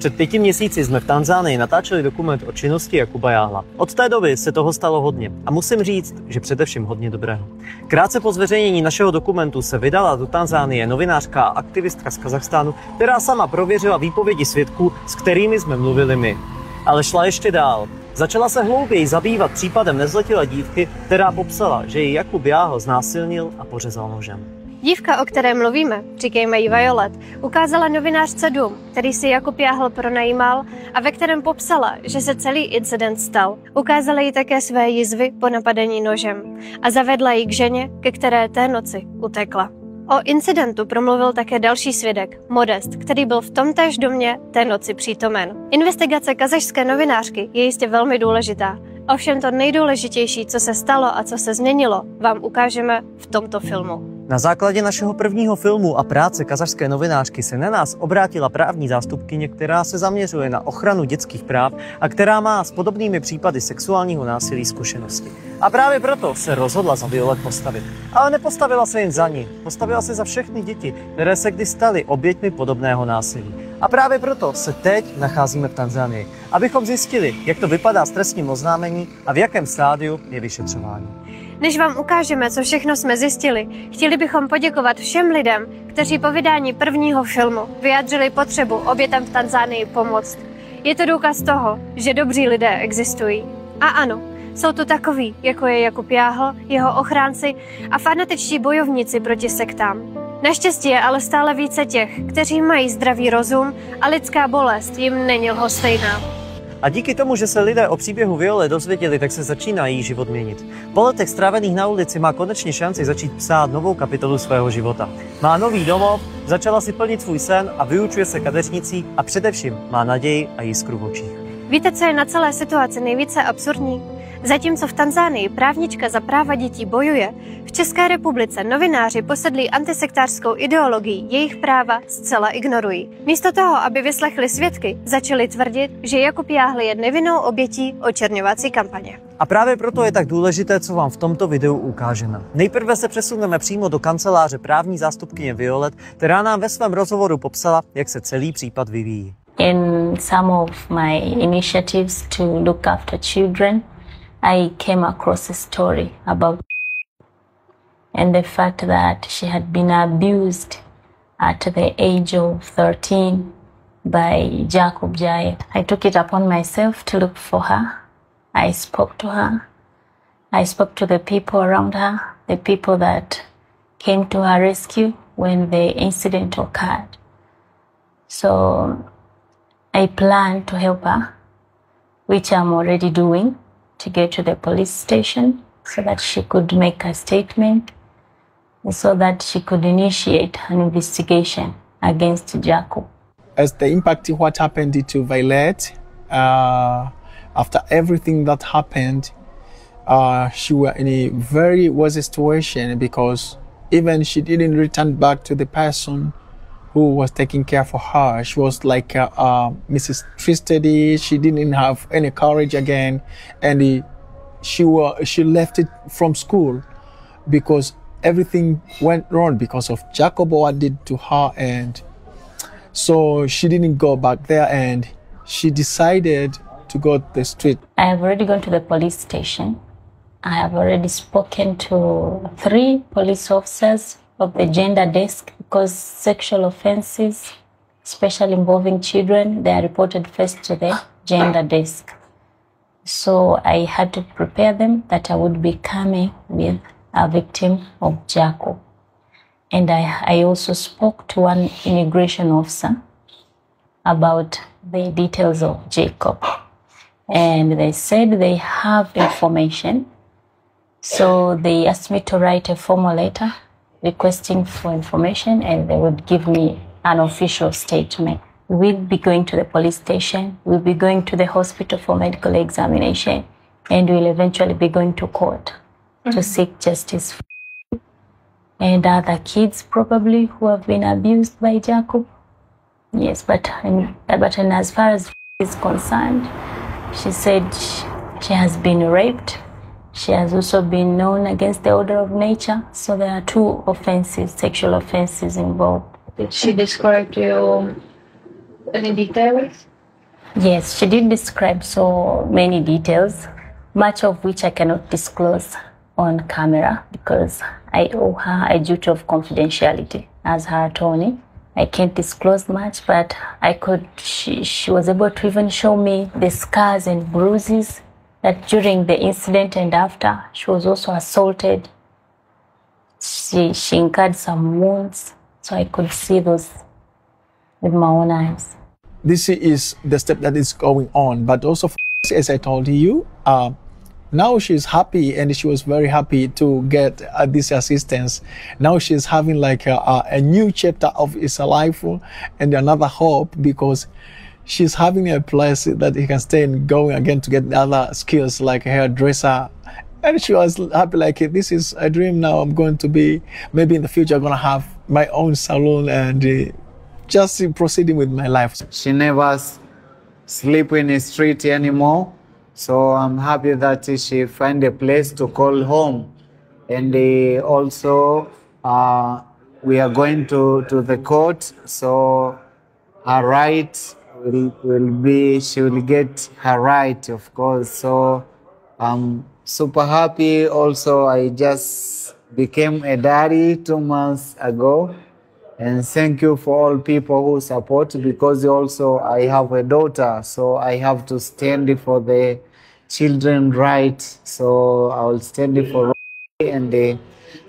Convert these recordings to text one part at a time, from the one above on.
Před 5 měsíci jsme v Tanzánii natáčeli dokument o činnosti Jakuba Jáhla. Od té doby se toho stalo hodně a musím říct, že především hodně dobrého. Krátce po zveřejnění našeho dokumentu se vydala do Tanzánie novinářka a aktivistka z Kazachstánu, která sama prověřila výpovědi svědků, s kterými jsme mluvili my. Ale šla ještě dál. Začala se hlouběji zabývat případem nezletilé dívky, která popsala, že ji Jakub Jáhl znásilnil a pořezal nožem. Dívka, o které mluvíme, říkejme jí Violet, ukázala novinářce dům, který si Jakub Jáhl pronajímal a ve kterém popsala, že se celý incident stal. Ukázala jí také své jizvy po napadení nožem a zavedla ji k ženě, ke které té noci utekla. O incidentu promluvil také další svědek, Modest, který byl v tomtéž domě té noci přítomen. Investigace kazašské novinářky je jistě velmi důležitá. Ovšem to nejdůležitější, co se stalo a co se změnilo, vám ukážeme v tomto filmu. Na základě našeho prvního filmu a práce kazašské novinářky se na nás obrátila právní zástupkyně, která se zaměřuje na ochranu dětských práv a která má s podobnými případy sexuálního násilí zkušenosti. A právě proto se rozhodla za Violet postavit. Ale nepostavila se jen za ní, postavila se za všechny děti, které se kdy staly oběťmi podobného násilí. A právě proto se teď nacházíme v Tanzánii, abychom zjistili, jak to vypadá s trestním oznámení a v jakém stádiu je vyšetřování. Než vám ukážeme, co všechno jsme zjistili, chtěli bychom poděkovat všem lidem, kteří po vydání prvního filmu vyjádřili potřebu obětem v Tanzánii pomoct. Je to důkaz toho, že dobří lidé existují. A ano, jsou tu takoví, jako je Jakub Jáhl, jeho ochránci a fanatičtí bojovníci proti sektám. Naštěstí je ale stále více těch, kteří mají zdravý rozum a lidská bolest jim není lhostejná. A díky tomu, že se lidé o příběhu Violet dozvěděli, tak se začíná její život měnit. Po letech strávených na ulici má konečně šanci začít psát novou kapitolu svého života. Má nový domov, začala si plnit svůj sen a vyučuje se kadeřnicí a především má naději a jiskru v očích. Víte, co je na celé situaci nejvíce absurdní? Zatímco v Tanzánii právnička za práva dětí bojuje, v České republice novináři posedlí antisektářskou ideologií jejich práva zcela ignorují. Místo toho, aby vyslechli svědky, začali tvrdit, že Jakub Jáhl je nevinnou obětí očerňovací kampaně. A právě proto je tak důležité, co vám v tomto videu ukážeme. Nejprve se přesuneme přímo do kanceláře právní zástupkyně Violet, která nám ve svém rozhovoru popsala, jak se celý případ vyvíjí. In some of my initiatives to look after children, I came across a story about and the fact that she had been abused at the age of 13 by Jacob Jaye. I took it upon myself to look for her. I spoke to her. I spoke to the people around her, the people that came to her rescue when the incident occurred. So I planned to help her, which I'm already doing, to get to the police station so that she could make a statement and so that she could initiate an investigation against Jacob. As the impact of what happened to Violet, after everything that happened, she was in a very worse situation because even she didn't return back to the person who was taking care for her. She was like Mrs. Tristedy. She didn't have any courage again, and she left it from school because everything went wrong because of Jacob what did to her, and so she didn't go back there, and she decided to go to the street. I have already gone to the police station. I have already spoken to 3 police officers of the gender desk because sexual offenses, especially involving children, they are reported first to the gender desk. So I had to prepare them that I would be coming with a victim of Jacob. And I also spoke to one immigration officer about the details of Jacob. And they said they have information. So they asked me to write a formal letter requesting for information, and they would give me an official statement. We'll be going to the police station, we'll be going to the hospital for medical examination, and we'll eventually be going to court to seek justice. And other kids probably who have been abused by Jacob. Yes, but as far as is concerned, she said she has been raped. She has also been known against the order of nature. So there are 2 offenses, sexual offenses involved. Did she describe to you any details? Yes, she did describe so many details, much of which I cannot disclose on camera because I owe her a duty of confidentiality as her attorney. I can't disclose much, but she was able to even show me the scars and bruises that during the incident and after. She was also assaulted. She incurred some wounds, so I could see those with my own eyes. This is the step that is going on, but also, as I told you, now she's happy, and she was very happy to get this assistance. Now she's having like a new chapter of his life and another hope, because she's having a place that he can stay and going again to get other skills like hairdresser. And she was happy, like, this is a dream now. I'm going to be, maybe in the future, I'm going to have my own salon and just proceeding with my life. She never sleep in the street anymore. So I'm happy that she find a place to call home. And also we are going to the court. So her right will be, she will get her right, of course. So I'm super happy. Also, I just became a daddy 2 months ago. And thank you for all people who support, because also I have a daughter, so I have to stand for the children's rights. So I will stand for it, and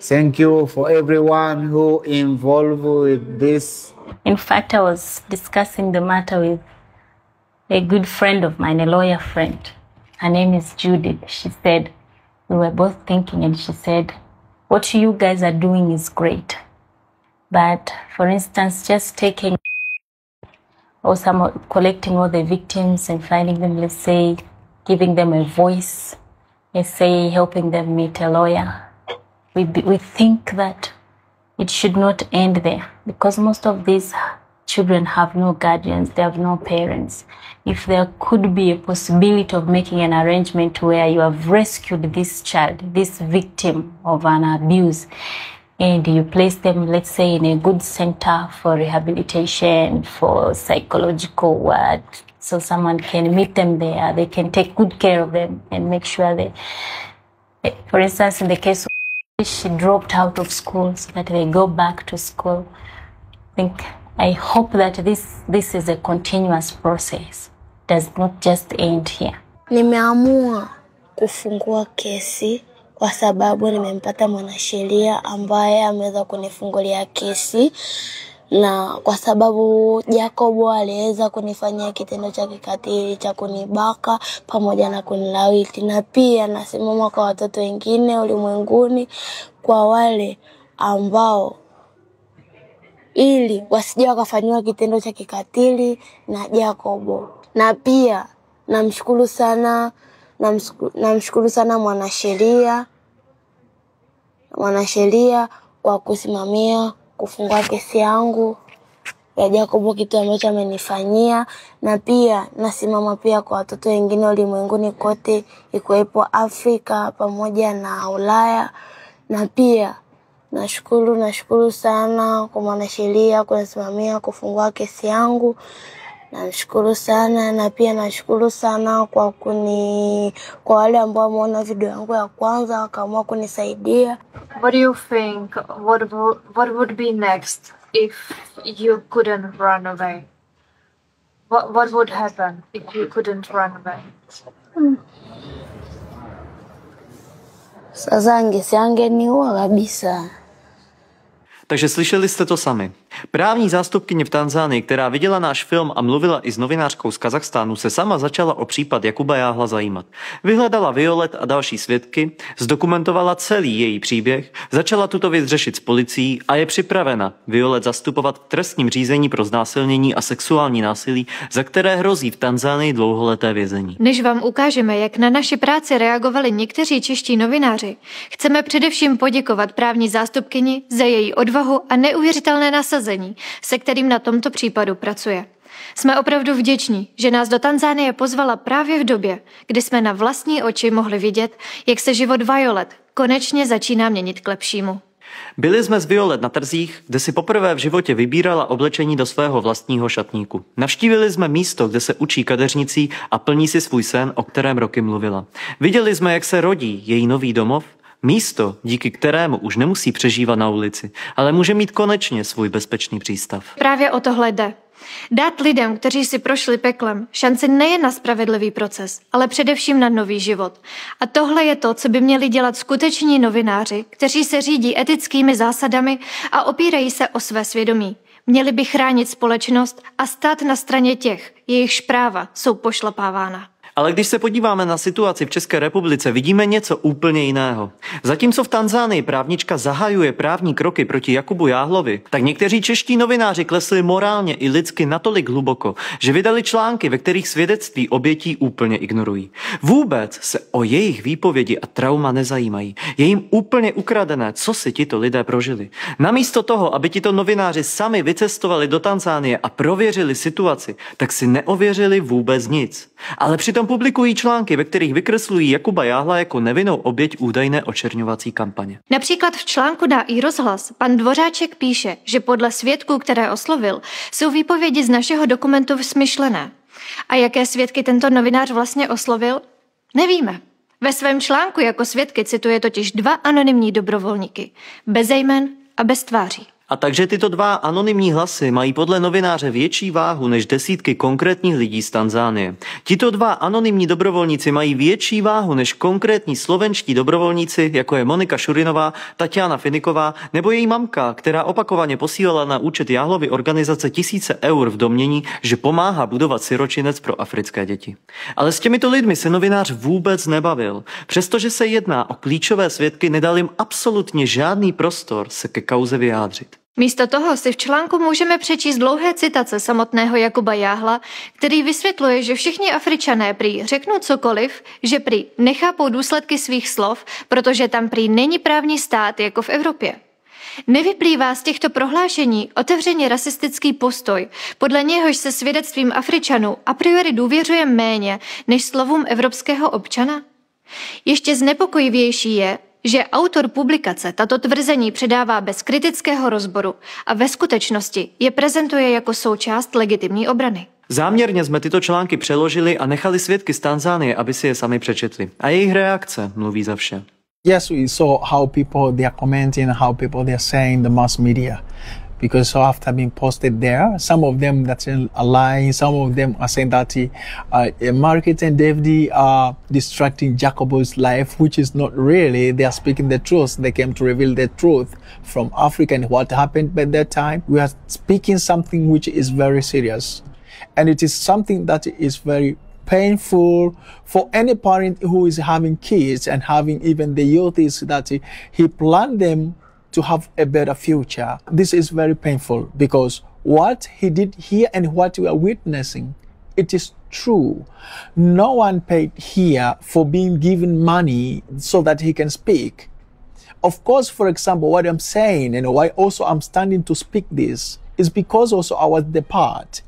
thank you for everyone who involved with this. In fact, I was discussing the matter with a good friend of mine, a lawyer friend. Her name is Judith. She said, we were both thinking, and she said, what you guys are doing is great. But for instance, just taking or collecting all the victims and finding them, let's say, giving them a voice, let's say, helping them meet a lawyer. We think that it should not end there, because most of these children have no guardians, they have no parents. If there could be a possibility of making an arrangement where you have rescued this child, this victim of an abuse, and you place them, let's say, in a good center for rehabilitation, for psychological work, so someone can meet them there, they can take good care of them and make sure that, for instance, in the case of she dropped out of school so that they go back to school. I hope that this is a continuous process, does not just end here. Nimeamua kufungua kesi kwa sababu nimempata mwanasheria ambaye ameweza kunifungulia kesi, na kwa sababu Jacob aliweza kunifanyia kitendo cha kikatili cha kunibaka pamoja na kunilawiti, na pia nasimama kwa watoto wengine ulimwenguni, kwa wale ambao ili wasije wakafanywa kitendo cha kikatili na Jacob. Na pia namshukuru sana mwanasheria kwa kusimamia kufungua kesi yangu ya Jacob, kitu ambacho amenifanyia. Na pia nasimama pia kwa watoto wengine ulimwenguni kote, ikiwepo Afrika pamoja na Ulaya. Na pia nashukuru sana kwa mwanasheria kunisimamia kufungua kesi yangu. Nashukuru sana, na pia nashukuru sana kwa wale ambao wameona video yangu ya kwanza wakaamua kunisaidia. What do you think? What would be next if you couldn't run away? What would happen if you couldn't run away? Sasa angeniua kabisa. Takže slyšeli jste to sami. Právní zástupkyně v Tanzánii, která viděla náš film a mluvila i s novinářkou z Kazachstánu, se sama začala o případ Jakuba Jáhla zajímat. Vyhledala Violet a další svědky, zdokumentovala celý její příběh, začala tuto věc řešit s policií a je připravena Violet zastupovat v trestním řízení pro znásilnění a sexuální násilí, za které hrozí v Tanzánii dlouholeté vězení. Než vám ukážeme, jak na naši práci reagovali někteří čeští novináři, chceme především poděkovat právní zástupkyni za její odvahu a neuvěřitelné nasazení, se kterým na tomto případu pracuje. Jsme opravdu vděční, že nás do Tanzánie pozvala právě v době, kdy jsme na vlastní oči mohli vidět, jak se život Violet konečně začíná měnit k lepšímu. Byli jsme s Violet na trzích, kde si poprvé v životě vybírala oblečení do svého vlastního šatníku. Navštívili jsme místo, kde se učí kadeřnicí a plní si svůj sen, o kterém roky mluvila. Viděli jsme, jak se rodí její nový domov, místo, díky kterému už nemusí přežívat na ulici, ale může mít konečně svůj bezpečný přístav. Právě o tohle jde. Dát lidem, kteří si prošli peklem, šanci nejen na spravedlivý proces, ale především na nový život. A tohle je to, co by měli dělat skuteční novináři, kteří se řídí etickými zásadami a opírají se o své svědomí. Měli by chránit společnost a stát na straně těch, jejichž práva jsou pošlapávána. Ale když se podíváme na situaci v České republice, vidíme něco úplně jiného. Zatímco v Tanzánii právnička zahajuje právní kroky proti Jakubu Jáhlovi, tak někteří čeští novináři klesli morálně i lidsky natolik hluboko, že vydali články, ve kterých svědectví obětí úplně ignorují. Vůbec se o jejich výpovědi a trauma nezajímají. Je jim úplně ukradené, co si tito lidé prožili. Namísto toho, aby tito novináři sami vycestovali do Tanzánie a prověřili situaci, tak si neověřili vůbec nic. Ale přitom publikují články, ve kterých vykreslují Jakuba Jáhla jako nevinnou oběť údajné očerňovací kampaně. Například v článku na iRozhlas pan Dvořáček píše, že podle svědků, které oslovil, jsou výpovědi z našeho dokumentu smyšlené. A jaké svědky tento novinář vlastně oslovil? Nevíme. Ve svém článku jako svědky cituje totiž 2 anonymní dobrovolníky, bez jmen a bez tváří. A takže tyto 2 anonymní hlasy mají podle novináře větší váhu než desítky konkrétních lidí z Tanzánie. Tito 2 anonymní dobrovolníci mají větší váhu než konkrétní slovenští dobrovolníci, jako je Monika Šurinová, Tatiana Finiková nebo její mamka, která opakovaně posílala na účet Jáhlovy organizace tisíce eur v domnění, že pomáhá budovat siročinec pro africké děti. Ale s těmito lidmi se novinář vůbec nebavil. Přestože se jedná o klíčové svědky, nedal jim absolutně žádný prostor se ke kauze vyjádřit. Místo toho si v článku můžeme přečíst dlouhé citace samotného Jakuba Jáhla, který vysvětluje, že všichni Afričané prý řeknou cokoliv, že prý nechápou důsledky svých slov, protože tam prý není právní stát jako v Evropě. Nevyplývá z těchto prohlášení otevřeně rasistický postoj, podle něhož se svědectvím Afričanů a priori důvěřuje méně než slovům evropského občana? Ještě znepokojivější je, že autor publikace tato tvrzení předává bez kritického rozboru a ve skutečnosti je prezentuje jako součást legitimní obrany. Záměrně jsme tyto články přeložili a nechali svědky z Tanzánie, aby si je sami přečetli. A jejich reakce mluví za vše. Yes, we saw how people they are commenting, how people they are saying the mass media. Because so after being posted there, some of them that are lying, some of them are saying that Margaret and David are distracting Jacobo's life, which is not really. They are speaking the truth. They came to reveal the truth from Africa and what happened by that time. We are speaking something which is very serious. And it is something that is very painful for any parent who is having kids and having even the youth is that he planned them to have a better future. This is very painful because what he did here and what we are witnessing, it is true. No one paid here for being given money so that he can speak. Of course, for example, what I'm saying and why also I'm standing to speak this is because also I was the part.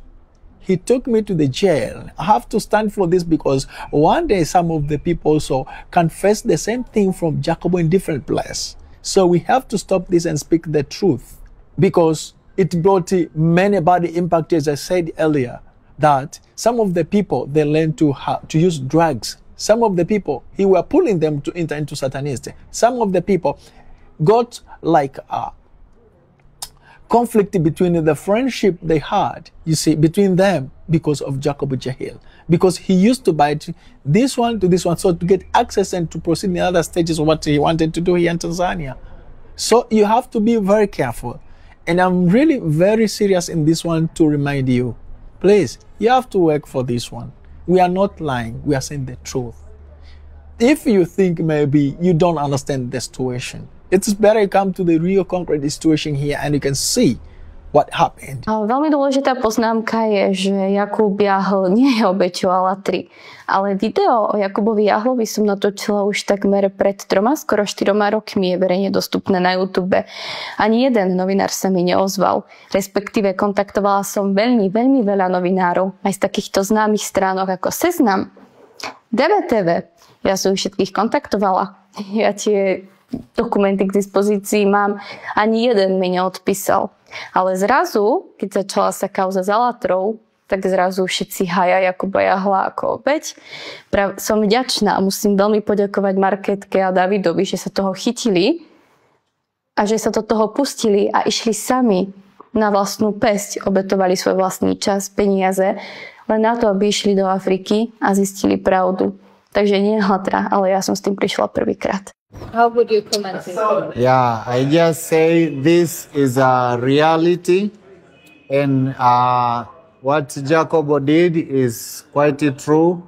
He took me to the jail. I have to stand for this because one day some of the people also confess the same thing from Jacobo in different place. So we have to stop this and speak the truth because it brought many bad impact, as I said earlier, that some of the people, they learned to use drugs. Some of the people, he were pulling them to enter into Satanism. Some of the people got like a conflict between the friendship they had, you see, between them because of Jacob Jahil. Because he used to buy this one to this one, so to get access and to proceed in the other stages of what he wanted to do here in Tanzania. So you have to be very careful. And I'm really very serious in this one to remind you, please, you have to work for this one. We are not lying, we are saying the truth. If you think maybe you don't understand the situation, it's better you come to the real concrete situation here and you can see what happened. Veľmi dôležitá poznámka je, že Jakub Jáhl nie je obeťou Alatry, ale video o Jakubovi Jáhlovi som natočila už takmer pred 3, skoro 4 rokmi, je verejne dostupné na YouTube. Ani jeden novinár sa mi neozval, respektíve kontaktovala som veľmi veľa novinárov, aj z takýchto známych stránok ako Seznam, DVTV. Ja som ich všetkých kontaktovala. Ja tie dokumenty k dispozícii mám, ani jeden mi neodpísal. Ale zrazu, keď začala sa kauza s Alatrou, tak zrazu všetci hája Jakuba Jahla ako obeť. Som vďačná a musím veľmi poďakovať Marketke a Davidovi, že sa toho chytili a že sa do toho pustili a išli sami na vlastnú päsť, obetovali svoj vlastný čas, peniaze, len na to, aby išli do Afriky a zistili pravdu. Takže nie Alatra, ale ja som s tým prišla prvýkrát. How would you comment it? Yeah, I just say this is a reality, and what Jacobo did is quite true,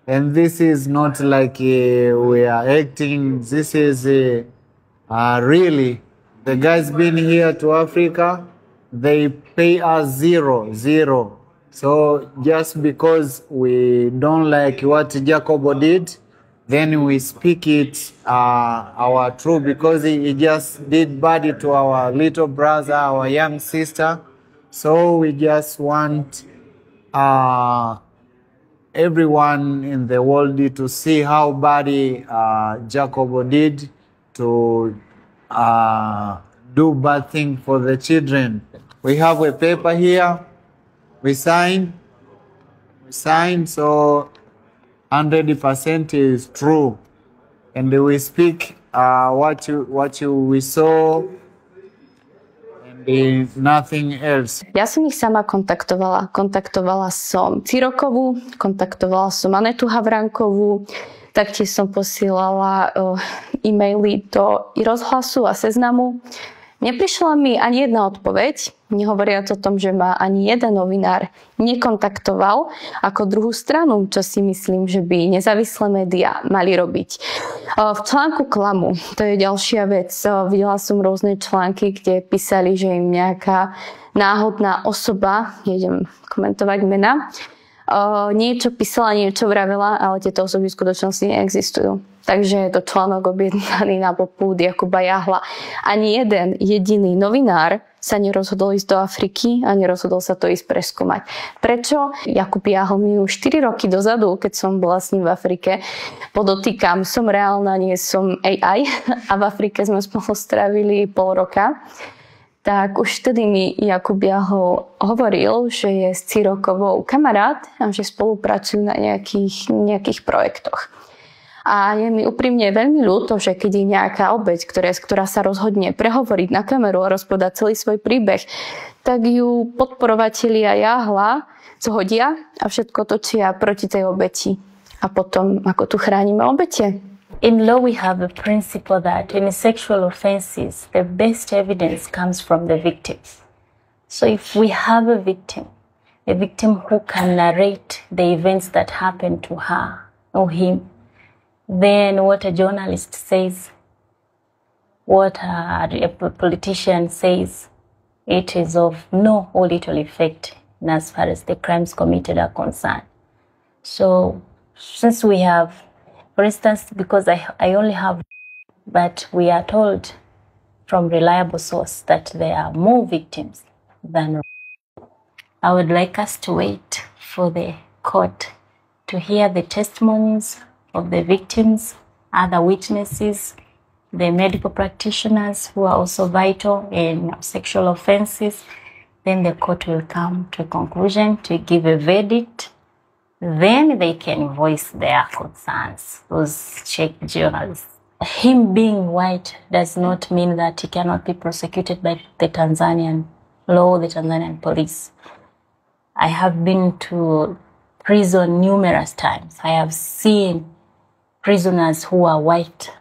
and this is not like we are acting. This is really, the guys been here to Africa, they pay us zero. So just because we don't like what Jacobo did, then we speak it our truth, because he just did bad to our little brother, our young sister. So we just want everyone in the world to see how bad Jacobo did to do bad thing for the children. We have a paper here. We sign, so 100% is true, and we speak what we saw, and nothing else. Ja som ich sama kontaktovala. Kontaktovala som Cirokovú, kontaktovala som Anetu Havrankovú, taktiež som posielala e-maily do Rozhlasu a Seznamu. Neprišla mi ani jedna odpoveď, nehovoriac o tom, že ma ani jeden novinár nekontaktoval ako druhú stranu, čo si myslím, že by nezávislé médiá mali robiť. V článku Klamu, to je ďalšia vec, videla som rôzne články, kde písali, že im nejaká náhodná osoba, nejdem komentovať mena, niečo písala, niečo vravela, ale tieto osoby v skutočnosti neexistujú. Takže je to článok objednaný na popud Jakuba Jahla. Ani jeden jediný novinár sa nerozhodol ísť do Afriky a nerozhodol sa to ísť preskúmať. Prečo? Jakub Jahl mi už 4 roky dozadu, keď som bola s ním v Afrike, podotýkam, som reálna, nie som AI a v Afrike sme spolu strávili pol roka. Tak už vtedy mi Jakub Jahl hovoril, že je s Cirokovou kamarát a že spolupracujú na nejakých projektoch. A je mi úprimne veľmi ľúto, že keď je nejaká obeť, ktorá sa rozhodne prehovoriť na kameru a rozpodať celý svoj príbeh, tak ju podporovatelia Jahla zhodia a všetko točia proti tej obeti. A potom, ako tu chránime obete? In law, we have a principle that in sexual offenses, the best evidence comes from the victims. So if we have a victim who can narrate the events that happened to her or him, then what a journalist says, what a politician says, it is of no or little effect as far as the crimes committed are concerned. So since we have, for instance, because I only have, but we are told from reliable source that there are more victims than. I would like us to wait for the court to hear the testimonies of the victims, other witnesses, the medical practitioners who are also vital in sexual offenses. Then the court will come to a conclusion to give a verdict. Then they can voice their concerns, those Czech journalists. Him being white does not mean that he cannot be prosecuted by the Tanzanian law, the Tanzanian police. I have been to prison numerous times. I have seen prisoners who are white.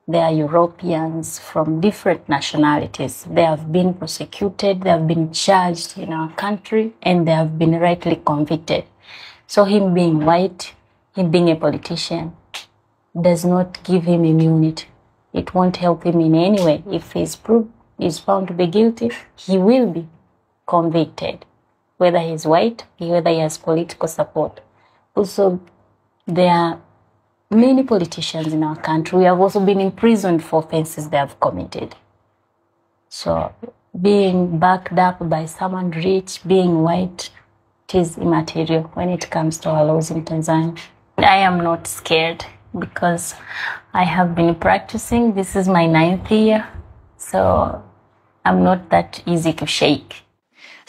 They are Europeans from different nationalities. They have been prosecuted, they have been charged in our country, and they have been rightly convicted. So him being white, him being a politician, does not give him immunity. It won't help him in any way. If he's found to be guilty, he will be convicted, whether he's white, whether he has political support. Also, there are many politicians in our country who have also been imprisoned for offenses they have committed. So being backed up by someone rich, being white, it is immaterial when it comes to our laws in Tanzania. I am not scared. because I have been practicing. This is my 9th year, so I'm not that easy to shake.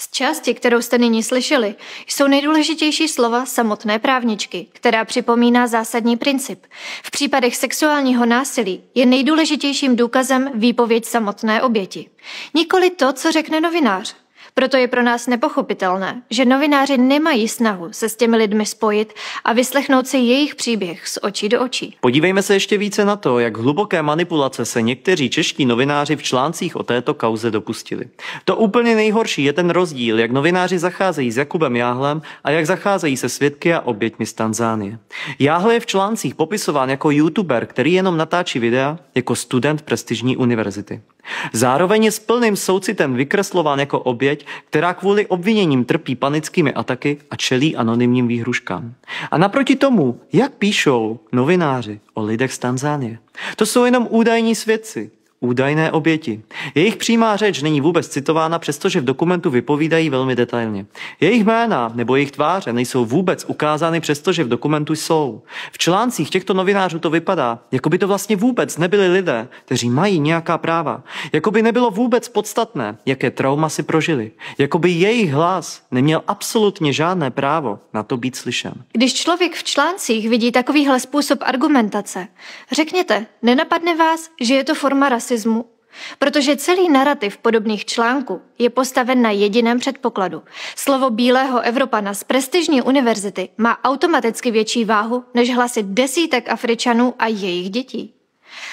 Z části, kterou jste nyní slyšeli, jsou nejdůležitější slova samotné právničky, která připomíná zásadní princip. V případech sexuálního násilí je nejdůležitějším důkazem výpověď samotné oběti. Nikoli to, co řekne novinář. Proto je pro nás nepochopitelné, že novináři nemají snahu se s těmi lidmi spojit a vyslechnout si jejich příběh z očí do očí. Podívejme se ještě více na to, jak hluboké manipulace se někteří čeští novináři v článcích o této kauze dopustili. To úplně nejhorší je ten rozdíl, jak novináři zacházejí s Jakubem Jáhlem a jak zacházejí se svědky a oběťmi z Tanzánie. Jáhl je v článcích popisován jako youtuber, který jenom natáčí videa, jako student prestižní univerzity. Zároveň je s plným soucitem vykreslován jako oběť, která kvůli obviněním trpí panickými ataky a čelí anonymním výhruškám. A naproti tomu, jak píšou novináři o lidech z Tanzánie, to jsou jenom údajní svědci, údajné oběti. Jejich přímá řeč není vůbec citována, přestože v dokumentu vypovídají velmi detailně. Jejich jména nebo jejich tváře nejsou vůbec ukázány, přestože v dokumentu jsou. V článcích těchto novinářů to vypadá, jako by to vlastně vůbec nebyli lidé, kteří mají nějaká práva. Jako by nebylo vůbec podstatné, jaké trauma si prožili. Jako by jejich hlas neměl absolutně žádné právo na to být slyšen. Když člověk v článcích vidí takovýhle způsob argumentace, řekněte, nenapadne vás, že je to forma rasismu? Protože celý narrativ podobných článků je postaven na jediném předpokladu. Slovo bílého Evropana z prestižní univerzity má automaticky větší váhu než hlasy desítek Afričanů a jejich dětí.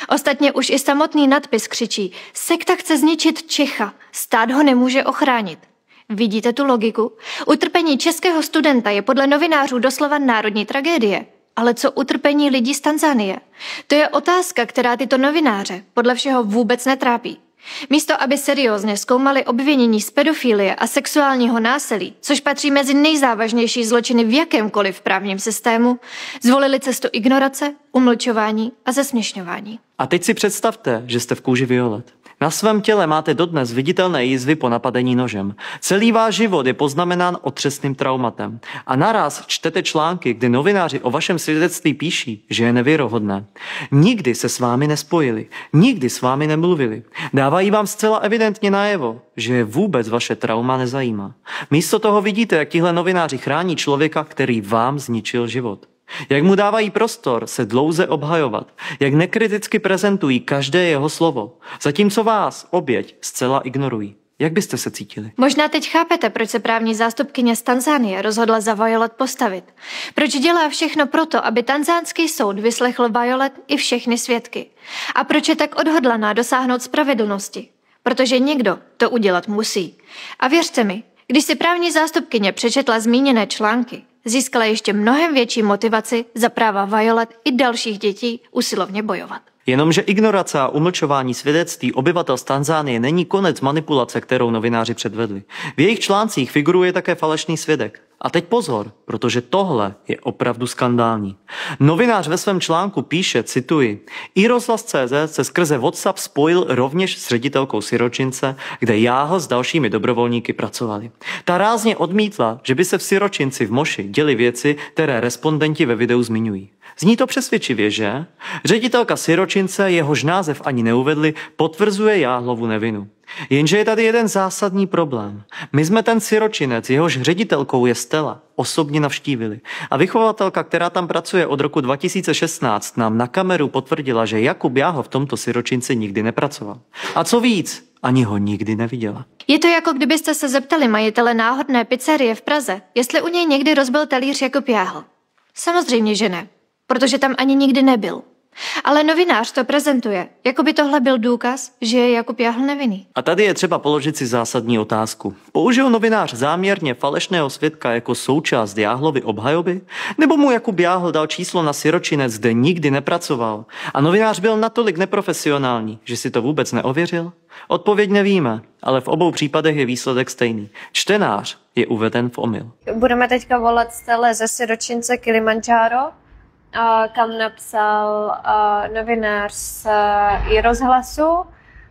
Ostatně už i samotný nadpis křičí: sekta chce zničit Čecha, stát ho nemůže ochránit. Vidíte tu logiku? Utrpení českého studenta je podle novinářů doslova národní tragédie. Ale co utrpení lidí z Tanzánie? To je otázka, která tyto novináře podle všeho vůbec netrápí. Místo, aby seriózně zkoumali obvinění z pedofilie a sexuálního násilí, což patří mezi nejzávažnější zločiny v jakémkoliv právním systému, zvolili cestu ignorace, umlčování a zesměšňování. A teď si představte, že jste v kůži Violet. Na svém těle máte dodnes viditelné jizvy po napadení nožem. Celý váš život je poznamenán otřesným traumatem. A naraz čtete články, kdy novináři o vašem svědectví píší, že je nevěrohodné. Nikdy se s vámi nespojili, nikdy s vámi nemluvili. Dávají vám zcela evidentně najevo, že je vůbec vaše trauma nezajímá. Místo toho vidíte, jak tihle novináři chrání člověka, který vám zničil život. Jak mu dávají prostor se dlouze obhajovat, jak nekriticky prezentují každé jeho slovo, zatímco vás, oběť, zcela ignorují. Jak byste se cítili? Možná teď chápete, proč se právní zástupkyně z Tanzánie rozhodla za Violet postavit. Proč dělá všechno proto, aby tanzánský soud vyslechl Violet i všechny svědky. A proč je tak odhodlaná dosáhnout spravedlnosti. Protože někdo to udělat musí. A věřte mi, když si právní zástupkyně přečetla zmíněné články, získala ještě mnohem větší motivaci za práva Violet i dalších dětí usilovně bojovat. Jenomže ignorace a umlčování svědectví obyvatel z Tanzánie není konec manipulace, kterou novináři předvedli. V jejich článcích figuruje také falešný svědek. A teď pozor, protože tohle je opravdu skandální. Novinář ve svém článku píše, cituji, iRozhlas.cz se skrze WhatsApp spojil rovněž s ředitelkou siročince, kde Jáhl s dalšími dobrovolníky pracovali. Ta rázně odmítla, že by se v siročinci v Moši děly věci, které respondenti ve videu zmiňují. Zní to přesvědčivě, že? Ředitelka siročince, jehož název ani neuvedli, potvrzuje Jáhlovu nevinu. Jenže je tady jeden zásadní problém. My jsme ten siročinec, jehož ředitelkou je Stella, osobně navštívili. A vychovatelka, která tam pracuje od roku 2016, nám na kameru potvrdila, že Jakub Jáhl v tomto siročinci nikdy nepracoval. A co víc, ani ho nikdy neviděla. Je to jako kdybyste se zeptali majitele náhodné pizzerie v Praze, jestli u něj někdy rozbil talíř Jakub Jáhl. Samozřejmě, že ne, protože tam ani nikdy nebyl. Ale novinář to prezentuje, jako by tohle byl důkaz, že je Jakub Jáhl nevinný. A tady je třeba položit si zásadní otázku. Použil novinář záměrně falešného svědka jako součást Jáhlovy obhajoby? Nebo mu Jakub Jáhl dal číslo na siročinec, kde nikdy nepracoval? A novinář byl natolik neprofesionální, že si to vůbec neověřil? Odpověď nevíme, ale v obou případech je výsledek stejný. Čtenář je uveden v omyl. Budeme teďka volat Stelle ze siročince Kilimanjaro, kam napsal novinář z iRozhlasu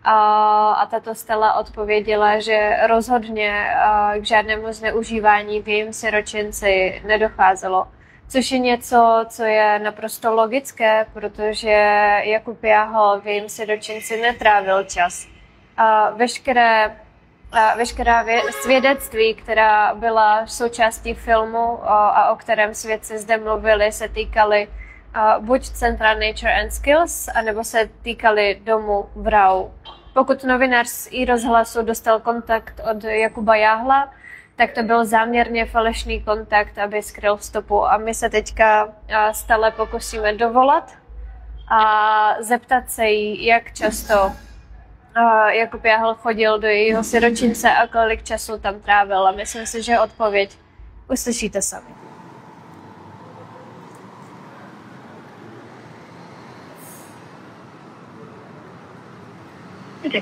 a tato Stella odpověděla, že rozhodně k žádnému zneužívání v jejím siročinci nedocházelo. Což je něco, co je naprosto logické, protože Jakub Jáhl v jejím siročinci netrávil čas. A veškerá svědectví, která byla součástí filmu a o kterém svědci zde mluvili, se týkaly buď Centra Nature and Skills, anebo se týkaly domu v Rau. Pokud novinář z iRozhlasu dostal kontakt od Jakuba Jáhla, tak to byl záměrně falešný kontakt, aby skryl stopu. A my se teďka stále pokusíme dovolat a zeptat se jí, jak často Jakub Jáhl chodil do jejího siročince a kolik času tam trávil. A myslím si, že odpověď uslyšíte sami.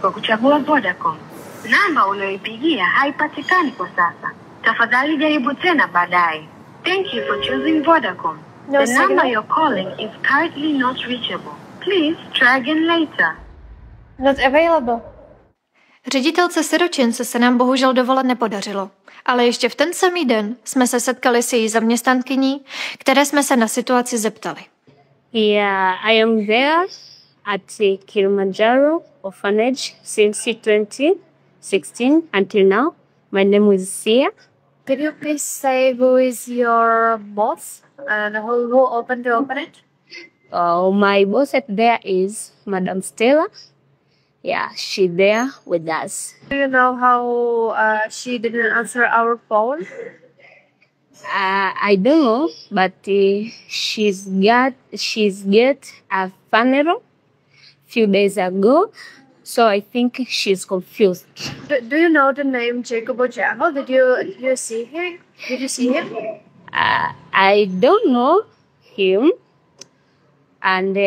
Kwa kuchagua Vodacom. Namba unayoipigia haipatikani kwa sasa. Tafadhali jaribu tena baadaye. Thank you for choosing Vodacom. No The number you're calling is currently not reachable. Please try again later. Not available. Ředitelce siročince se nám bohužel dovolat nepodařilo, ale ještě v ten samý den jsme se setkali s její zaměstnankyní, které jsme se na situaci zeptali. Yeah, I am there at the Kilimanjaro orphanage since 2016 until now. My name is Sia. Could you please say who is your boss and who opened the orphanage? My boss at there is Madam Stella. Yeah, she's there with us. Do you know how she didn't answer our phone? I don't know, but she's get a funeral few days ago, so I think she's confused. Do you know the name Jacob Jáhl? Did you see him? Did you see him? I don't know him, and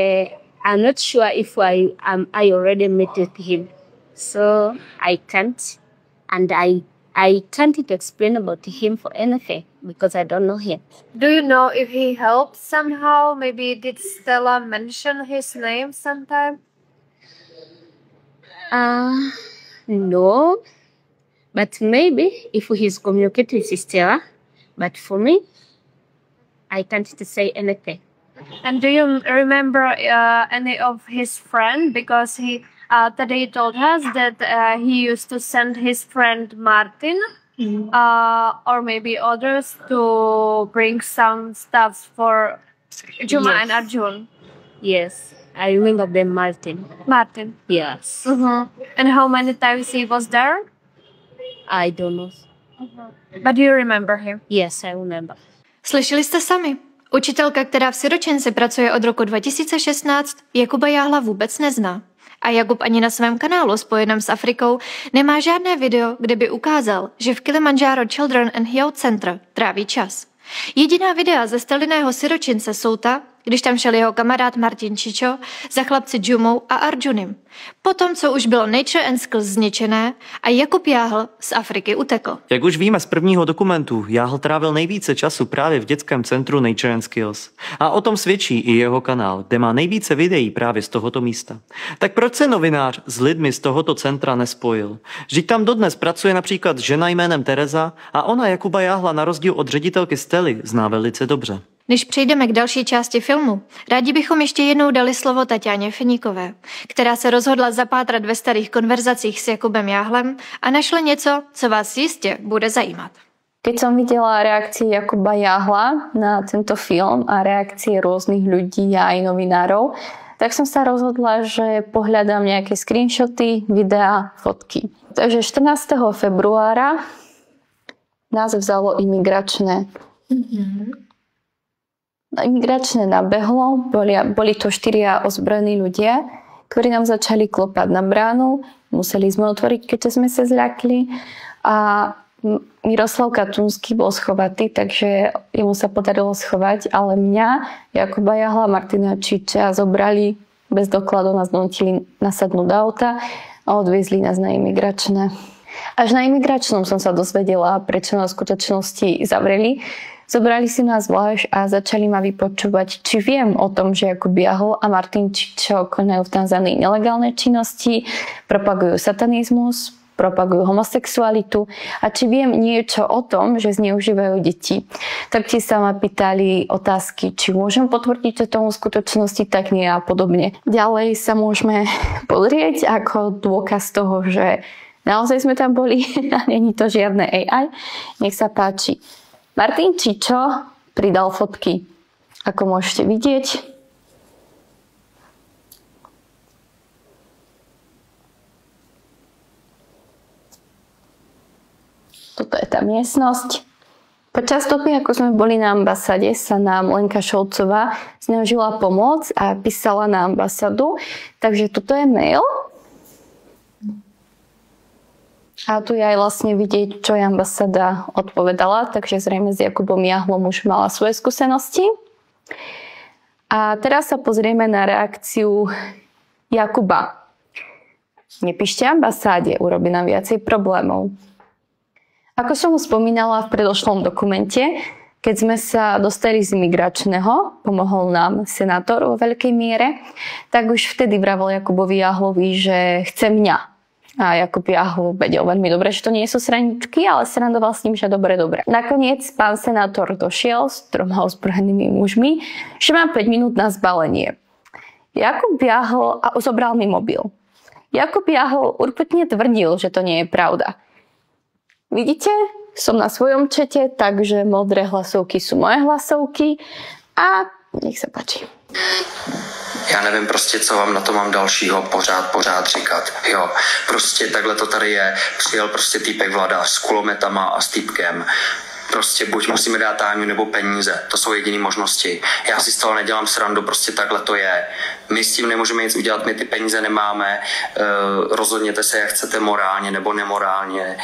I'm not sure if I already met with him, so I can't, and I can't explain about him for anything because I don't know him. Do you know if he helped somehow? Maybe did Stella mention his name sometime? No, but maybe if he's communicating with Stella, but for me, I can't say anything. And do you remember any of his friend? Because he today told us that he used to send his friend Martin or maybe others to bring some stuff for Juma and Arjun. Yes, I remember them, Martin. Martin. Yes. And how many times he was there? I don't know. But you remember him? Yes, I remember. Slyšeli jste sami? Učitelka, která v siročinci pracuje od roku 2016, Jakuba Jáhla vůbec nezná. A Jakub ani na svém kanálu spojeném s Afrikou nemá žádné video, kde by ukázal, že v Kilimanjaro Children and Health Center tráví čas. Jediná videa ze Stelliného siročince jsou ta, když tam šel jeho kamarád Martin Čičo za chlapci Jumou a Arjunim. Potom, co už bylo Nature and Skills zničené a Jakub Jáhl z Afriky utekl. Jak už víme z prvního dokumentu, Jáhl trávil nejvíce času právě v dětském centru Nature and Skills. A o tom svědčí i jeho kanál, kde má nejvíce videí právě z tohoto místa. Tak proč se novinář s lidmi z tohoto centra nespojil? Vždyť tam dodnes pracuje například žena jménem Tereza a ona Jakuba Jáhla na rozdíl od ředitelky Stelly zná velice dobře. Než přejdeme k další části filmu, rádi bychom ještě jednou dali slovo Taťáně Feníkové, která se rozhodla zapátrat ve starých konverzacích s Jakubem Jáhlem a našla něco, co vás jistě bude zajímat. Keď som videla reakcie Jakuba Jáhla na tento film a reakcie rôznych ľudí a aj novinárov, tak som sa rozhodla, že pohľadám nejaké screenshoty, videá, fotky. Takže 14. februára nás vzalo imigračné. Imigračné nabehlo, boli to 4 ozbrojení ľudia, ktorí nám začali klopať na bránu, museli sme otvoriť, keďže sme sa zľakli a Miroslav Katunský bol schovatý, takže jemu sa podarilo schovať, ale mňa, Jakuba Jáhla, Martina Čiča zobrali bez dokladov, nás donútili nasadnúť do auta a odviezli nás na imigračné. Až na imigračnom som sa dozvedela, prečo nás v skutočnosti zavreli. Zobrali si nás zvlášť a začali ma vypočúvať, či viem o tom, že Jakub Jáhl a Martin Čičo konajú v Tanzánii nelegálne činnosti, propagujú satanizmus, propagujú homosexualitu a či viem niečo o tom, že zneužívajú deti. Taktiež sa ma pýtali otázky, či môžem potvrdiť, že tomu v skutočnosti tak nie a podobne. Ďalej sa môžeme pozrieť ako dôkaz toho, že naozaj sme tam boli a není to žiadne AI. Nech sa páči. Martin Čičo pridal fotky. Ako môžete vidieť, toto je tá miestnosť. Počas doby, ako sme boli na ambasáde, sa nám Lenka Šolcová snažila pomôcť a písala na ambasádu. Takže toto je mail. A tu je aj vlastne vidieť, čo je ambasáda odpovedala. Takže zrejme s Jakubom Jahlom už mala svoje skúsenosti. A teraz sa pozrieme na reakciu Jakuba. Nepíšte ambasáde, urobí nám viacej problémov. Ako som už spomínala v predošlom dokumente, keď sme sa dostali z migračného, pomohol nám senátor vo veľkej miere, tak už vtedy vravel Jakubovi Jahlovi, že chce mňa. A Jakub Jahl vedel veľmi dobre, že to nie sú srandičky, ale srandoval s ním, že dobre. Nakoniec pán senátor došiel s 3 ozbrojenými mužmi, že mám 5 minút na zbalenie. Jakub Jahl a zobral mi mobil. Jakub Jahl urputne tvrdil, že to nie je pravda. Vidíte, som na svojom čete, takže modré hlasovky sú moje hlasovky a nech sa páči. Já nevím prostě, co vám na to mám dalšího pořád říkat. Jo, prostě takhle to tady je. Přijel prostě týpek vladař s kulometama a s týpkem. Prostě buď musíme dát tájmu nebo peníze. To jsou jediné možnosti. Já si z toho nedělám srandu, prostě takhle to je. My s tím nemůžeme nic udělat, my ty peníze nemáme. Rozhodněte se, jak chcete morálně nebo nemorálně.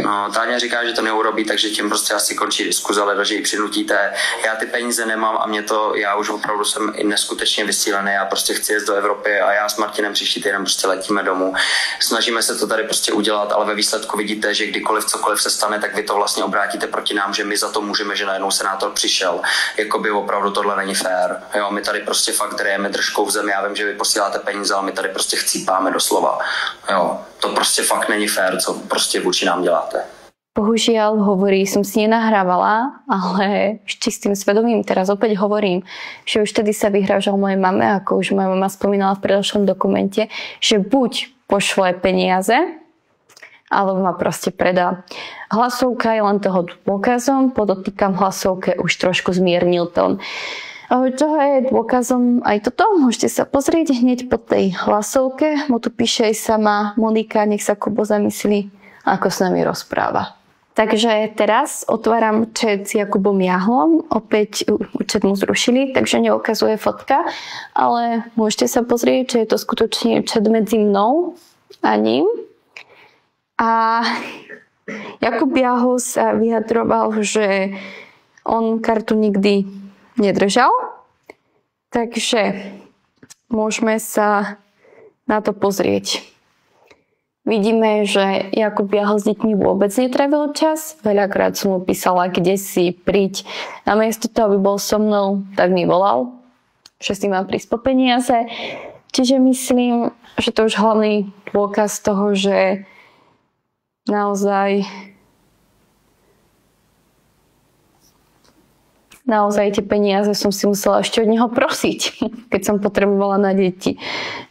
No, Táňa říká, že to neurobí, takže tím prostě asi končí diskuze, ale že ji přinutíte. Já ty peníze nemám a já už opravdu jsem i neskutečně vysílený. Já prostě chci jet do Evropy a já s Martinem příští týden prostě letíme domů. Snažíme se to tady prostě udělat, ale ve výsledku vidíte, že kdykoliv cokoliv se stane, tak vy to vlastně obrátíte proti nám, že my za to můžeme, že najednou senátor přišel. Jakoby opravdu tohle není fér. Jo, my tady prostě fakt drejeme držkou v zemi. Já vím, že vy posíláte peníze, ale my tady prostě chcípáme doslova. Jo, to prostě fakt není fér, co prostě vůči nám děláte. Bohužiaľ, hovorí, som si nenahrávala, ale s čistým svedomím teraz opäť hovorím, že už tedy sa vyhrážal mojej mame, ako už moja mama spomínala v predošlom dokumente, že buď pošle peniaze, alebo ma proste predá. Hlasovka je len toho dôkazom, podotýkam hlasovke už trošku zmiernil tón. Čo je dôkazom aj toto? Môžete sa pozrieť hneď po tej hlasovke, mu tu píše aj sama Monika, nech sa Kubo zamyslí, ako s nami rozpráva. Takže teraz otváram chat s Jakubom Jahlom, opäť účet mu zrušili, takže neukazuje fotka, ale môžete sa pozrieť, že je to skutočne chat medzi mnou a ním. A Jakub Jahl sa vyjadroval, že on kartu nikdy nedržal, takže môžeme sa na to pozrieť. Vidíme, že Jakub Jahl s deťmi vôbec netrávil čas. Veľakrát som mu písala, kde si, príď. Namiesto toho, aby bol so mnou, tak mi volal, že si mám prísť po peniaze. Čiže myslím, že to už hlavný dôkaz toho, že naozaj tie peniaze som si musela ešte od neho prosiť, keď som potrebovala na deti.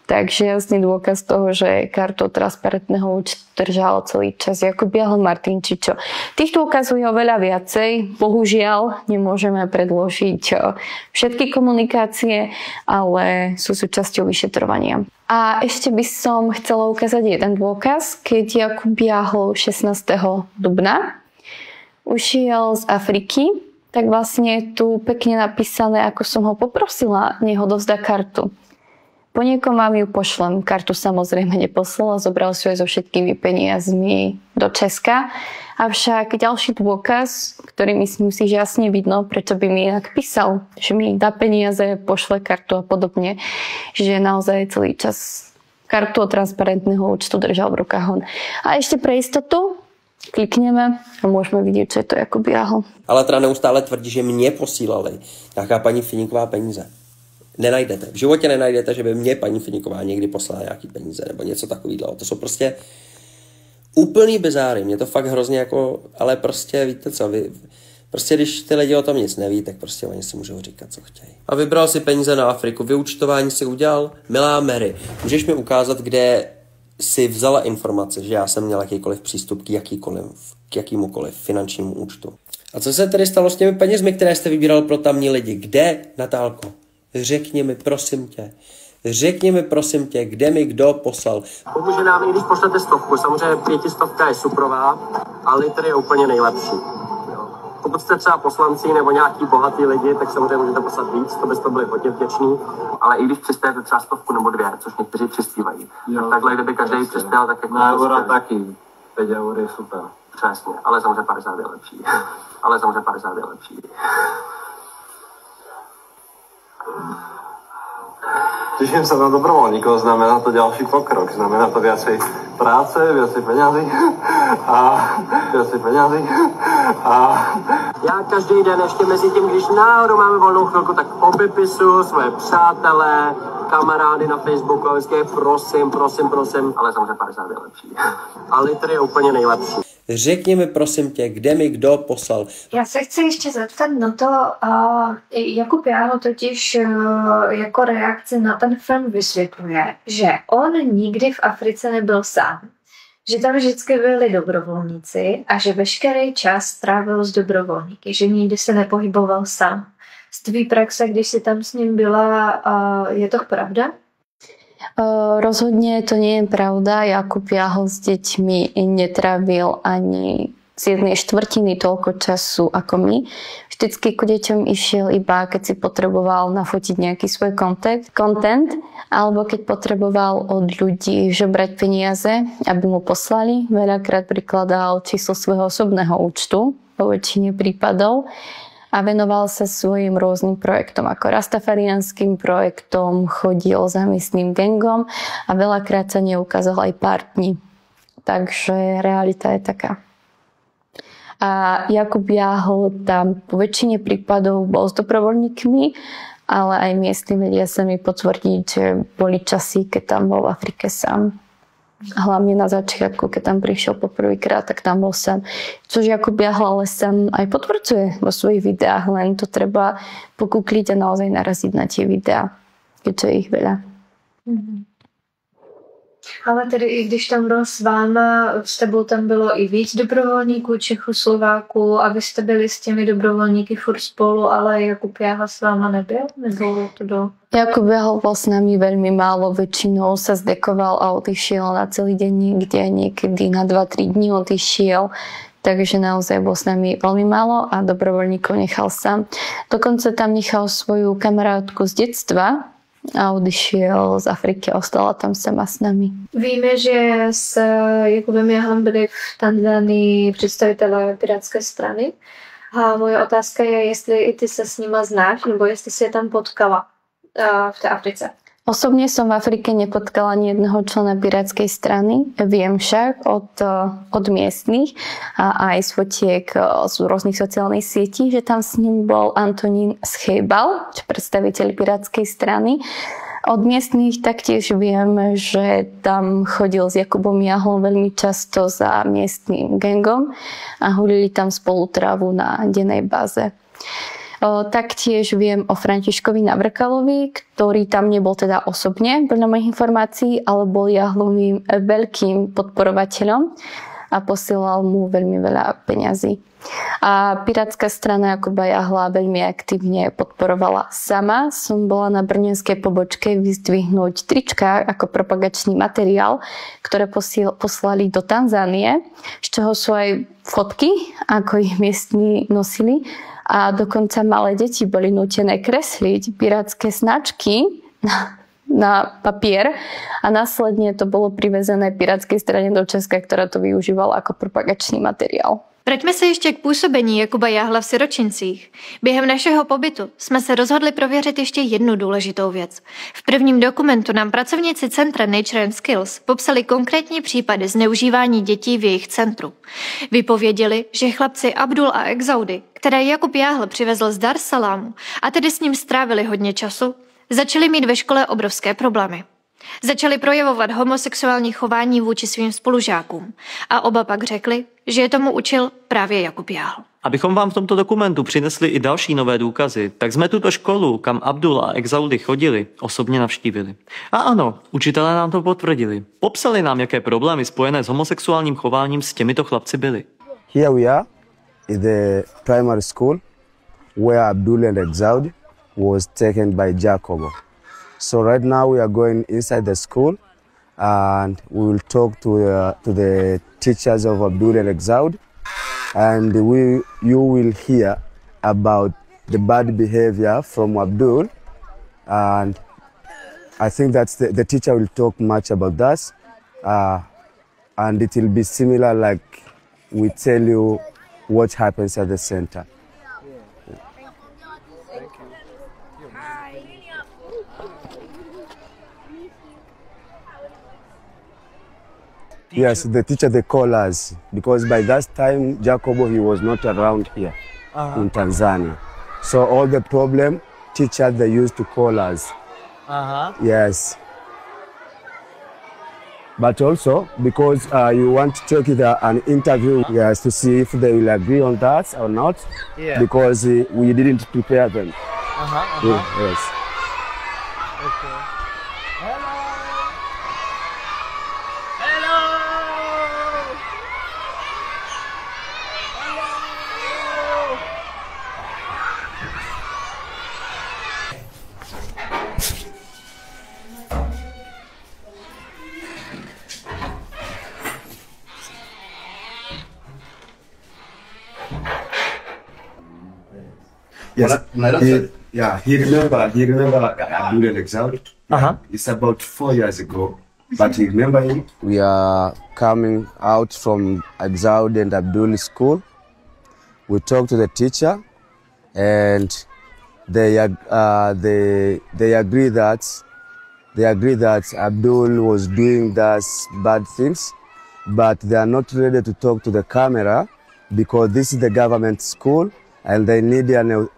Takže jasný dôkaz toho, že kartu transparentného účtu držal celý čas Jakub Jahl, Martin Čičo. Tých dôkazov je oveľa viacej. Bohužiaľ nemôžeme predložiť všetky komunikácie, ale sú súčasťou vyšetrovania. A ešte by som chcela ukázať jeden dôkaz, keď Jakub Jahl 16. dubna ušiel z Afriky, tak vlastne tu pekne napísané, ako som ho poprosila, nech ho dovzdá kartu. Po niekom vám ju pošlem. Kartu samozrejme neposlala, zobral si ju so všetkými peniazmi do Česka. Avšak ďalší dôkaz, ktorý myslím si, že jasne vidno, prečo by mi inak písal, že mi dá peniaze, pošle kartu a podobne, že naozaj celý čas kartu od transparentného účtu držal v rukách on. A ešte pre istotu klikneme a môžeme vidieť, čo je to Jakub Jahl. Ale teda neustále tvrdí, že mě posílali nějaká paní Finíková peníze. nenajdete. V životě nenajdete, že by mě paní Finiková někdy poslala nějaký peníze nebo něco takového. To jsou prostě úplný bizáry. Mě to fakt hrozně jako, ale prostě víte co, prostě když ty lidi o tom nic neví, tak prostě oni si můžou říkat, co chtějí. A vybral si peníze na Afriku, vyúčtování si udělal. Milá Mary, můžeš mi ukázat, kde si vzala informace, že já jsem měl jakýkoliv přístup k jakýmukoliv finančnímu účtu. A co se tedy stalo s těmi penězmi, které jste vybíral pro tamní lidi? Kde, Natálko? Řekni mi, prosím tě. Řekni mi, prosím tě, kde mi kdo poslal. Pomůže nám, i když pošlete 100. Samozřejmě 500 je suprová, a litr je úplně nejlepší. Jo. Pokud jste třeba poslanci nebo nějaký bohatý lidi, tak samozřejmě můžete poslat víc, to byste byli hodně vděční. Ale i když přispějete třeba 100 nebo 2, což někteří přispívají, tak takhle, kdyby každý přispěl, tak jako... Na euro taky, 5 eur je super. Přesně, ale samozřejmě 50 je lepší. Těším sa na dobrovoľníkov, znamená to ďalší pokrok, znamená to viacej práce, viacej peňazí a Já každý den ještě mezi tím, když náhodou máme volnou chvilku, tak povypisu svoje přátelé, kamarády na Facebooku, prosím, ale samozřejmě 50 je lepší. A litr je úplně nejlepší. Řekni mi, prosím tě, kde mi kdo poslal. Já se chci ještě zeptat na to, Jakub Jáhla totiž jako reakce na ten film vysvětluje, že on nikdy v Africe nebyl sám. Že tam vždycky byli dobrovolníci a že veškerý čas strávil s dobrovolníky, že nikdy se nepohyboval sám. Z tvý praxe, když jsi tam s ním byla, je to pravda? Rozhodne to nie je pravda. Jakub Jáhla s deťmi netrávil ani z 1/4 toľko času ako my. Vždycky ku deťom išiel iba, keď si potreboval nafotiť nejaký svoj content, alebo keď potreboval od ľudí žobrať peniaze, aby mu poslali. Veľakrát prikladal číslo svojho osobného účtu vo väčšine prípadov a venoval sa svojim rôznym projektom, ako rastafariánskym projektom, chodil za miestnym gangom a veľakrát sa neukázal aj pár dní. Takže realita je taká. A Jakub Jáhla tam po väčšine prípadov bol s dobrovoľníkmi, ale aj miestni vedia sa mi potvrdiť, že boli časy, keď tam bol v Afrike sám. Hlavne na začiatku, keď tam prišiel poprvýkrát, tak tam bol sám. Což Jakub Jáhla ale sám aj potvrdzuje vo svojich videách, len to treba pokúkliť a naozaj naraziť na tie videá, keďže je ich veľa. Mm-hmm. Ale tedy i když tam byl s váma, s tebou tam bylo i víc dobrovolníků, Čechů, Slováků a vy jste byli s těmi dobrovolníky furt spolu, ale Jakub Jáhla s váma nebyl? Nebo to do... Jakub Jáhla bol s nami veľmi málo, väčšinou sa zdekoval a odišiel na celý deň niekedy na 2-3 dní odišiel. Takže naozaj bol s nami veľmi málo a dobrovoľníkov nechal sám. Dokonca tam nechal svoju kamarátku z detstva, a odišiel z Afriky a ostala tam sama s nami. Víme, že s Jakubem Jáhlem byli v Tanzánii představitelé pirátské strany. A moje otázka je, jestli i ty se s nima znáš, nebo jestli si je tam potkala v té Africe. Osobne som v Afrike nepotkala ani jedného člena pirátskej strany. Viem však od miestnych a aj z fotiek z rôznych sociálnych sietí, že tam s ním bol Antonín Schejbal, predstaviteľ pirátskej strany. Od miestnych taktiež viem, že tam chodil s Jakubom Jáhlom veľmi často za miestnym gangom a hulili tam spolu trávu na dennej báze. Taktiež viem o Františkovi Navrkalovi, ktorý tam nebol teda osobne, podľa mojich informácií, ale bol Jáhlovým veľkým podporovateľom a posielal mu veľmi veľa peňazí. A pirátska strana Jakuba Jáhla veľmi aktívne podporovala. Sama som bola na brněnskej pobočke vyzdvihnúť trička ako propagačný materiál, ktoré poslali do Tanzánie, z čoho sú aj fotky, ako ich miestni nosili. A dokonca malé deti boli nútené kresliť pirátske značky na papier a následne to bolo privezené pirátskej strane do Česka, ktorá to využívala ako propagačný materiál. Vraťme se ještě k působení Jakuba Jáhla v Siročincích. Během našeho pobytu jsme se rozhodli prověřit ještě jednu důležitou věc. V prvním dokumentu nám pracovníci Centra Nature and Skills popsali konkrétní případy zneužívání dětí v jejich centru. Vypověděli, že chlapci Abdul a Exaudi, které Jakub Jáhla přivezl z Dar Salámu a tedy s ním strávili hodně času, začali mít ve škole obrovské problémy. Začali projevovat homosexuální chování vůči svým spolužákům a oba pak řekli, že je tomu učil právě Jakub Jáhl. Abychom vám v tomto dokumentu přinesli i další nové důkazy, tak jsme tuto školu, kam Abdul a Exaudi chodili, osobně navštívili. A ano, učitelé nám to potvrdili. Popsali nám, jaké problémy spojené s homosexuálním chováním s těmito chlapci byly. Here we are in the primary school where Abdul and Exaudi was taken by Jacobo. So right now we are going inside the school and we will talk to the teachers of Abdul and Exaudi, and you will hear about the bad behavior from Abdul, and I think that the teacher will talk much about that, and it will be similar like we tell you what happens at the center. Yes, the teacher, they call us, because by that time, Jacobo, he was not around here in Tanzania. So all the problem, teachers, they used to call us. Yes. But also, because you want to take an interview, yes, to see if they will agree on that or not, because we didn't prepare them. Yes. Okay. Yes, he remember Abdul and Exaudi. It's about 4 years ago, but he remember him. We are coming out from Exaudi and Abdul's school. We talked to the teacher, and they agree that Abdul was doing those bad things, but they are not ready to talk to the camera because this is the government school and they need an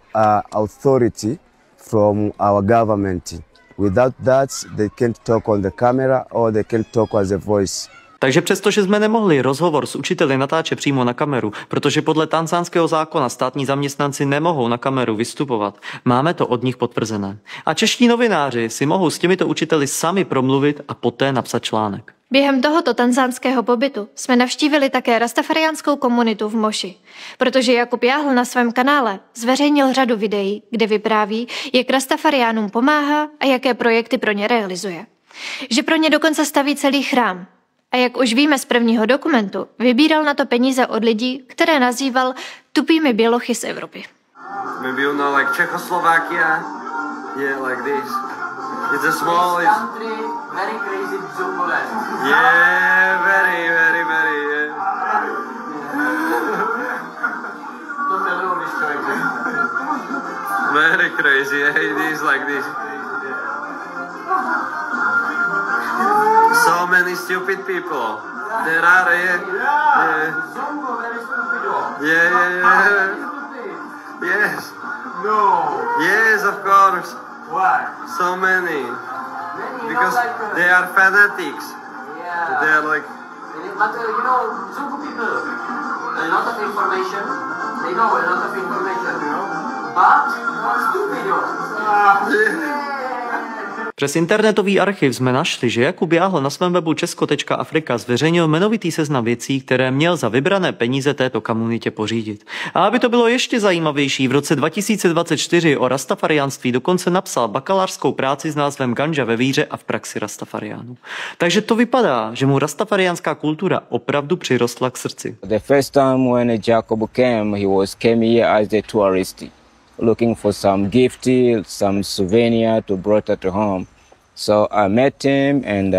authority from our government. Without that, they can't talk on the camera or they can't talk as a voice. Takže přestože jsme nemohli rozhovor s učiteli natáčet přímo na kameru, protože podle tanzánského zákona státní zaměstnanci nemohou na kameru vystupovat, máme to od nich potvrzené. A čeští novináři si mohou s těmito učiteli sami promluvit a poté napsat článek. Během tohoto tanzánského pobytu jsme navštívili také rastafariánskou komunitu v Moši, protože Jakub Jáhl na svém kanále zveřejnil řadu videí, kde vypráví, jak rastafariánům pomáhá a jaké projekty pro ně realizuje. Že pro ně dokonce staví celý chrám. A jak už víme z prvního dokumentu, vybíral na to peníze od lidí, které nazýval tupými bělochy z Evropy. Maybe you know like Czechoslovakia, yeah, like this. It's a small country, very crazy Zumbaland. Yeah, very, yeah. Very crazy, yeah, it is like this. So many stupid people. There are, yeah. Yeah. Yes. No. Yes, of course. Why? So many. Because they are fanatics. Yeah. They are like. But you know, Zungu people, a lot of information. They know a lot of information, you know. But stupid. Yeah. Přes internetový archiv jsme našli, že Jakub Jáhl na svém webu česko.afrika zveřejnil jmenovitý seznam věcí, které měl za vybrané peníze této komunitě pořídit. A aby to bylo ještě zajímavější, v roce 2024 o rastafariánství dokonce napsal bakalářskou práci s názvem Ganja ve víře a v praxi rastafariánů. Takže to vypadá, že mu rastafariánská kultura opravdu přirostla k srdci. The first time when Jacob came here as a tourist, looking for some gift, some souvenir to brought at home. So I met him and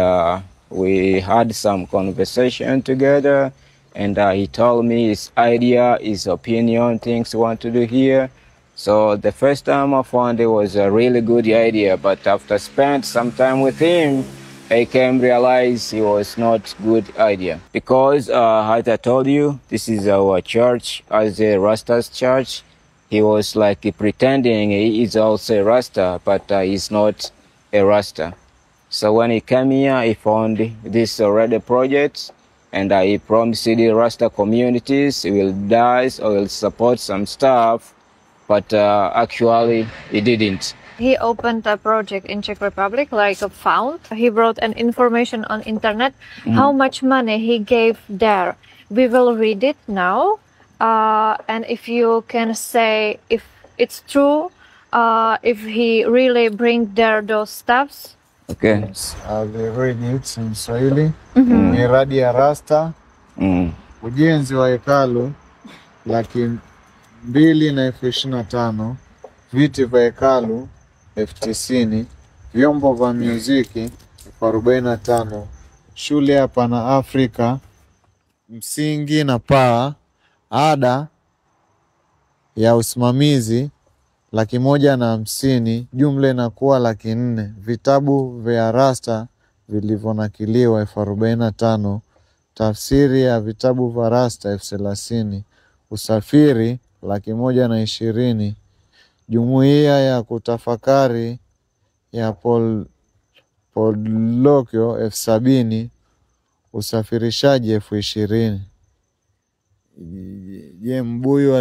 we had some conversation together, and he told me his idea, his opinion, things he want to do here. So the first time I found it was a really good idea, but after spent some time with him, I came realize it was not good idea. Because as I told you, this is our church, as a Rastas church. he was like pretending he is also a Rasta, but he's not a Rasta. So when he came here, he found this already project, and he promised the Rasta communities he will die or will support some stuff, but actually he didn't. He opened a project in Czech Republic, like a fund. He wrote an information on internet, how much money he gave there. We will read it now. And if you can say if it's true, if he really bring there those stuffs. Okay. I'll read it in Swahili. Miradi ya Rasta. Ujenzi wa hekalu 2,225,000. Viti vya hekalu 90,000. Vyombo vya muziki 45. Shule ya Pana Afrika. Msingi na paa. Ada ya usimamizi 150,000, jumla inakuwa 400,000. Vitabu vya Rasta vilivyonakiliwa 45. Tafsiri ya vitabu vya Rasta 30,000. Usafiri 120,000. Jumuiya ya kutafakari ya Polokyo 70,000. Usafirishaji 20,000. Je, Mbuyu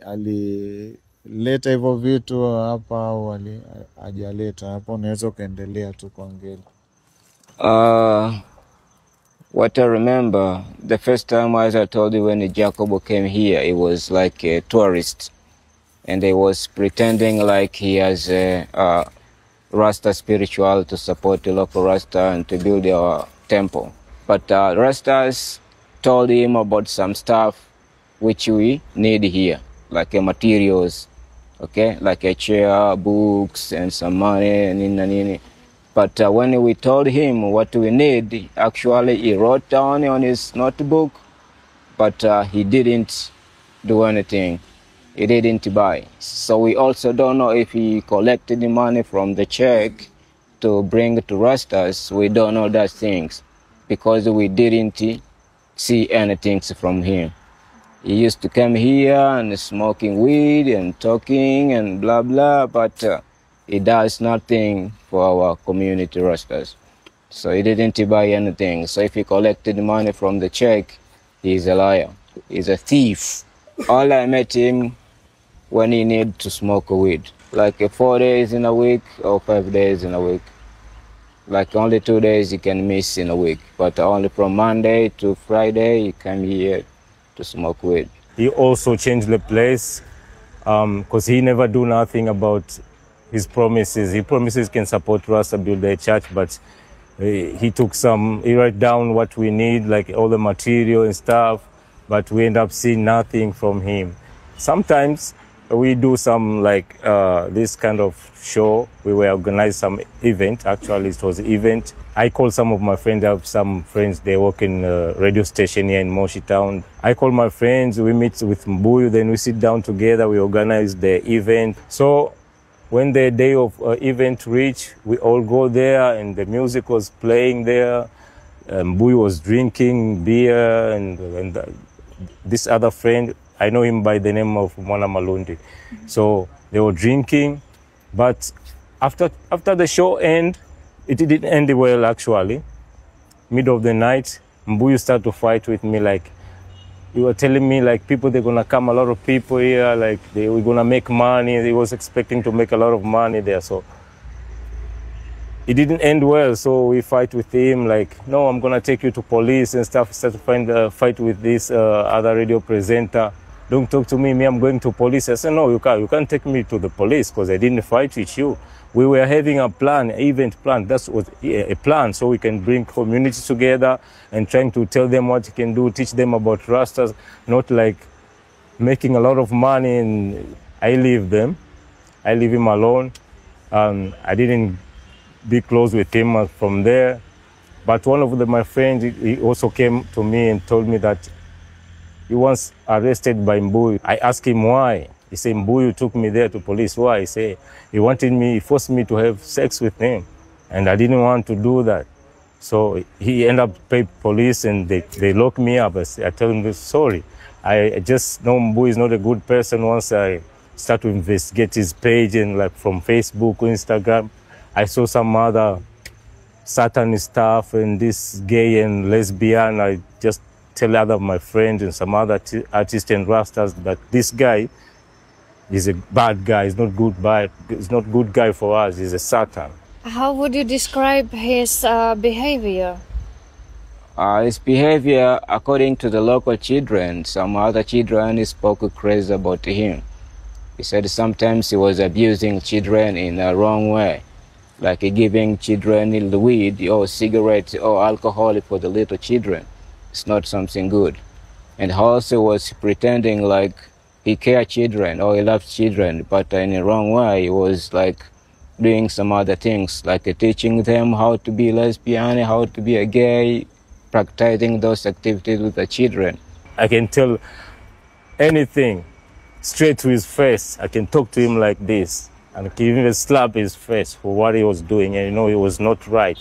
alileta hivyo vitu hapa au hajaleta? Hapo unaweza kuendelea tu kuongea. What I remember, the first time, as I told you, when Jacobo came here, he was like a tourist, and he was pretending like he has a Rasta spiritual to support the local Rasta and to build our temple. But Rastas told him about some stuff which we need here, like materials, okay, like a chair, books, and some money, and But when we told him what we need, actually he wrote down on his notebook, but he didn't do anything. He didn't buy. So we also don't know if he collected the money from the check to bring to Rastas. We don't know those things because we didn't see anything from him. He used to come here and smoking weed and talking and blah, blah, but he does nothing for our community Rastas. So he didn't buy anything. So if he collected money from the check, he's a liar. He's a thief. All I met him when he needed to smoke weed, like 4 days in a week or 5 days in a week. Like only 2 days he can miss in a week, but only from Monday to Friday he came here to smoke weed. He also changed the place because he never do nothing about his promises. He promises can support Rasta build their church, but he took he write down what we need, like all the material and stuff, but we end up seeing nothing from him. Sometimes we do some like this kind of show. We will organize some event. Actually, it was an event. I called some of my friends. I have some friends, they work in a radio station here in Moshi Town. I call my friends, we meet with Mbuyu, then we sit down together, we organize the event. So when the day of event reached, we all go there and the music was playing there. Mbuyu was drinking beer and this other friend, I know him by the name of Mwana Malundi. So they were drinking, but after the show ended, it didn't end well actually. Middle of the night, Mbuyu started to fight with me, like, you were telling me like people, they're gonna come, a lot of people here, like they were gonna make money. He was expecting to make a lot of money there, so it didn't end well. So we fight with him, like, no, I'm gonna take you to police and stuff. Start to find a fight with this other radio presenter. Don't talk to me, I'm going to police. I said, no, you can't take me to the police because I didn't fight with you. We were having a plan, an event plan. That was a plan so we can bring communities together and trying to tell them what you can do, teach them about Rastas, not like making a lot of money and I leave them. I leave him alone. I didn't be close with him from there. But one of my friends, he also came to me and told me that he was arrested by Mbuyu. I asked him why. He said, Mbuyu took me there to police. Why? He said, he forced me to have sex with him. And I didn't want to do that. So he ended up paying police and they locked me up. I told him, sorry, I just know Mbu is not a good person. Once I start to investigate his page and like from Facebook or Instagram, I saw some other Satanist stuff and this gay and lesbian. I just tell other of my friends and some other artists and rastas that this guy is a bad guy. He's not good, he's not good guy for us. He's a Satan. How would you describe his behavior? His behavior, according to the local children, some other children spoke crazy about him. He said sometimes he was abusing children in a wrong way, like giving children the weed or cigarettes or alcohol for the little children. It's not something good. And also was pretending like he cared children or he loved children, but in a wrong way. He was like doing some other things, like teaching them how to be lesbian, how to be a gay, practicing those activities with the children. I can tell anything straight to his face. I can talk to him like this and I can even slap his face for what he was doing, and it was not right.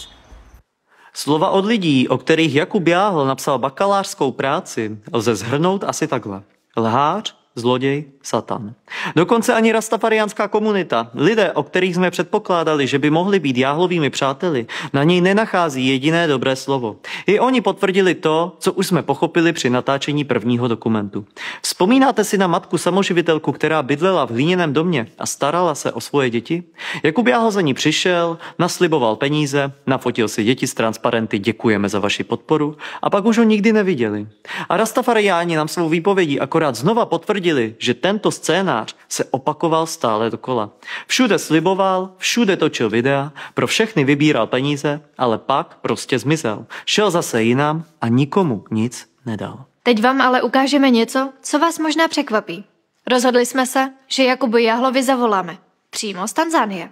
Slova od lidí, o kterých Jakub Jáhl napsal bakalářskou práci, lze shrnout asi takhle. Lhář, zloděj, satan. Dokonce ani rastafariánská komunita, lidé, o kterých jsme předpokládali, že by mohli být Jáhlovými přáteli, na něj nenachází jediné dobré slovo. I oni potvrdili to, co už jsme pochopili při natáčení prvního dokumentu. Vzpomínáte si na matku samoživitelku, která bydlela v hliněném domě a starala se o svoje děti? Jakub Jáhl za ní přišel, nasliboval peníze, nafotil si děti s transparenty "Děkujeme za vaši podporu" a pak už ho nikdy neviděli. A rastafariáni nám svou výpovědí akorát znova potvrdili, že tento scénář se opakoval stále dokola. Všude sliboval, všude točil videa, pro všechny vybíral peníze, ale pak prostě zmizel. Šel zase jinam a nikomu nic nedal. Teď vám ale ukážeme něco, co vás možná překvapí. Rozhodli jsme se, že Jakubu Jáhlovi zavoláme. Přímo z Tanzánie.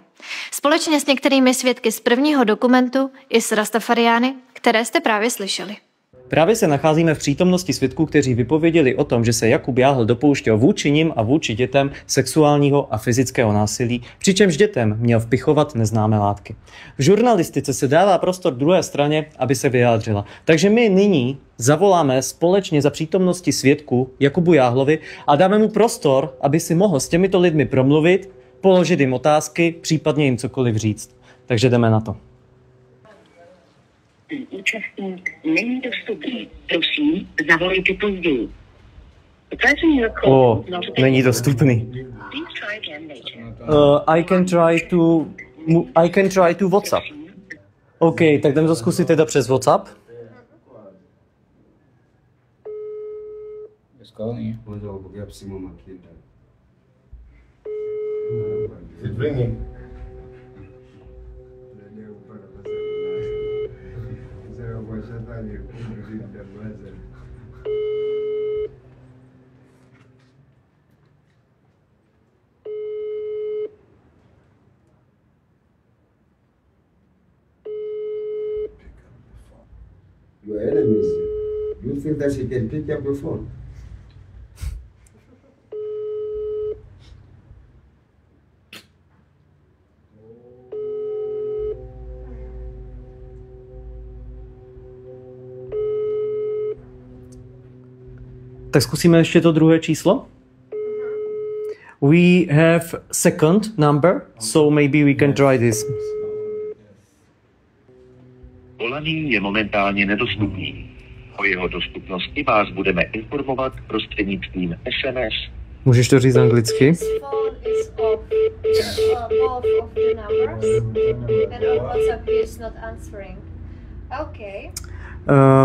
Společně s některými svědky z prvního dokumentu i s rastafariány, které jste právě slyšeli. Právě se nacházíme v přítomnosti svědků, kteří vypověděli o tom, že se Jakub Jáhl dopouštěl vůči nim a vůči dětem sexuálního a fyzického násilí, přičemž dětem měl vpichovat neznámé látky. V žurnalistice se dává prostor druhé straně, aby se vyjádřila. Takže my nyní zavoláme společně za přítomnosti svědků Jakubu Jáhlovi a dáme mu prostor, aby si mohl s těmito lidmi promluvit, položit jim otázky, případně jim cokoliv říct. Takže jdeme na to. Účastník není dostupný. Prosím, zavolejte později. Není dostupný. I can try to WhatsApp. OK, tak jdeme to zkusit teda přes WhatsApp. Your enemies, you think that she can pick up your phone? Tak zkusíme ještě to druhé číslo. We have second number, so maybe we can try this. Volaný je momentálně nedostupný. O jeho dostupnosti vás budeme informovat prostřednictvím SMS. Můžeš to říct anglicky?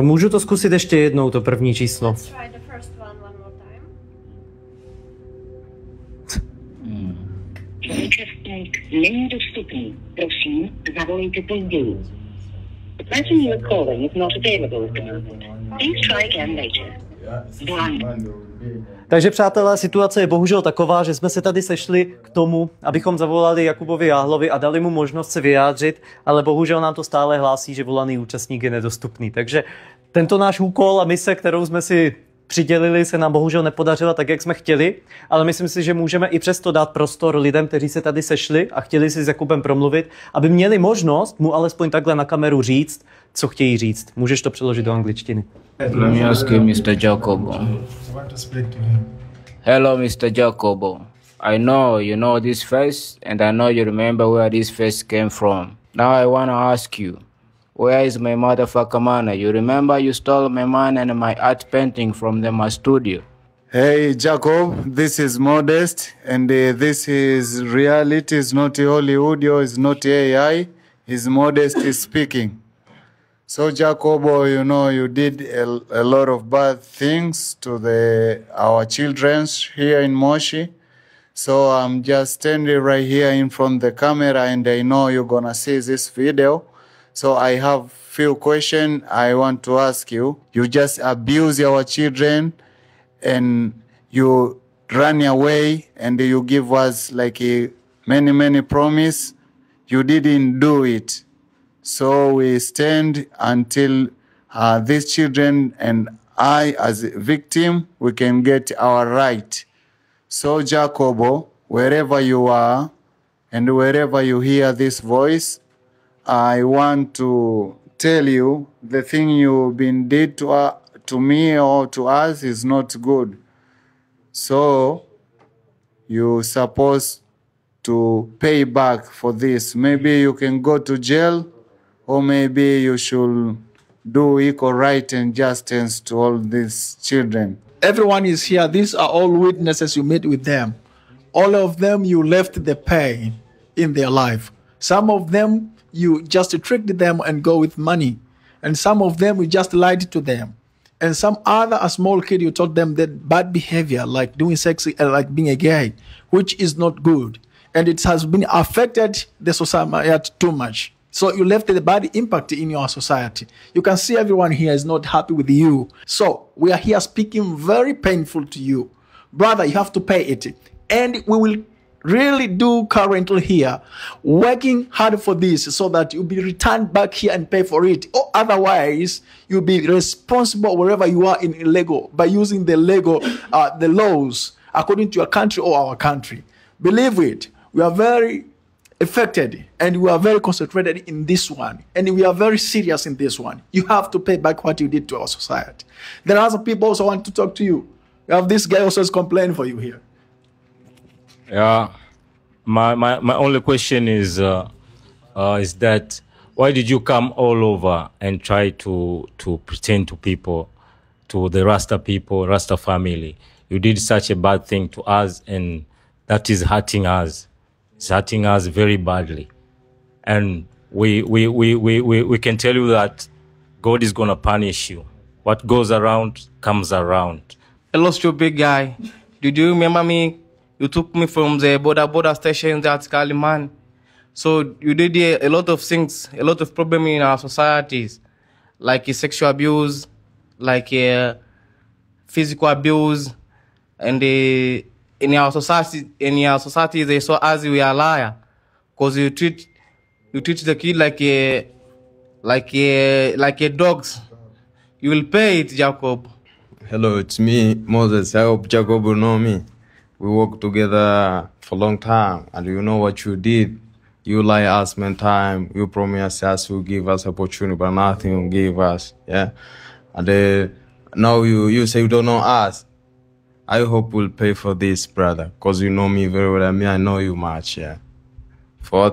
Můžu to zkusit ještě jednou, to první číslo. Účastník není dostupný. Prosím, zavolejte později. The person you are calling is not available at the moment. Please try again later. Takže přátelé, situace je bohužel taková, že jsme se tady sešli k tomu, abychom zavolali Jakubovi Jáhlovi a dali mu možnost se vyjádřit, ale bohužel nám to stále hlásí, že volaný účastník je nedostupný. Takže tento náš úkol a mise, kterou jsme si přidělili, se nám bohužel nepodařila tak, jak jsme chtěli, ale myslím si, že můžeme i přesto dát prostor lidem, kteří se tady sešli a chtěli si s Jakubem promluvit, aby měli možnost mu alespoň takhle na kameru říct, co chtějí říct. Můžeš to přeložit do angličtiny. Let me ask you, Mr. Jacobo. Hello, Mr. Jacobo. I know you know this face, and I know you remember where this face came from. Now I want to ask you, where is my motherfucker money? You remember you stole my money and my art painting from my studio. Hey, Jacob, this is Modest, and this is reality. It's not Hollywood, it's not AI. It's Modest is speaking. So, Jacobo, you know, you did a lot of bad things to our children here in Moshi. So I'm just standing right here in front of the camera, and I know you're gonna see this video. So I have few questions I want to ask you. You just abuse our children, and you run away, and you give us like many promise. You didn't do it. So we stand until these children and I, as a victim, we can get our right. So Jacobo, wherever you are and wherever you hear this voice, I want to tell you the thing you've been did to me or to us is not good. So you're supposed to pay back for this. Maybe you can go to jail, or maybe you should do equal right and justice to all these children. Everyone is here. These are all witnesses you met with them. All of them, you left the pain in their life. Some of them, you just tricked them and go with money. And some of them, you just lied to them. And some other, a small kid, you taught them that bad behavior, like doing sex, like being a gay, which is not good. And it has been affected the society too much. So you left a bad impact in your society. You can see everyone here is not happy with you. So we are here speaking very painful to you. Brother, you have to pay it. And we will really do currently here, working hard for this so that you'll be returned back here and pay for it. Or otherwise, you'll be responsible wherever you are in illegal by using the legal, the laws according to your country or our country. Believe it, we are very affected and we are very concentrated in this one, and we are very serious in this one. You have to pay back what you did to our society. There are some people also want to talk to you. You have this guy also is complaining for you here. Yeah, my only question is that why did you come all over and try to pretend to people, to the Rasta people, Rasta family? You did such a bad thing to us, and that is hurting us. It's hurting us very badly. And we can tell you that God is going to punish you. What goes around comes around. I lost you, big guy. Did you remember me? You took me from the border station at Kaliman. So you did a lot of things, a lot of problems in our societies, like sexual abuse, like physical abuse, and in our society they saw us we are liar, because you treat the kid like a dogs. You will pay it, Jacob. Hello, it's me, Moses. I hope Jacob will know me. We worked together for a long time, and you know what you did. You lie us many time. You promised us you give us opportunity, but nothing you give us. Yeah, and now you say you don't know us. I hope we'll pay for this, brother, because you know me very well. I know you much. Yeah, for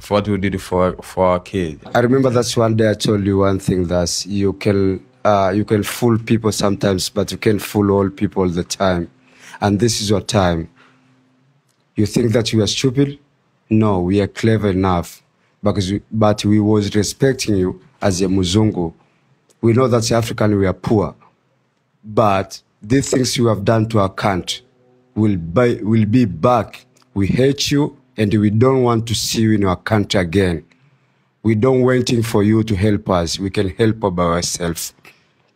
what you did for our kids. I remember that's one day I told you one thing, that you can fool people sometimes, but you can't fool all people all the time. And this is your time. You think that we are stupid? No, we are clever enough. But we was respecting you as a Muzungu. We know that African we are poor. But these things you have done to our country will be back. We hate you, and we don't want to see you in our country again. We don't waiting for you to help us. We can help by ourselves.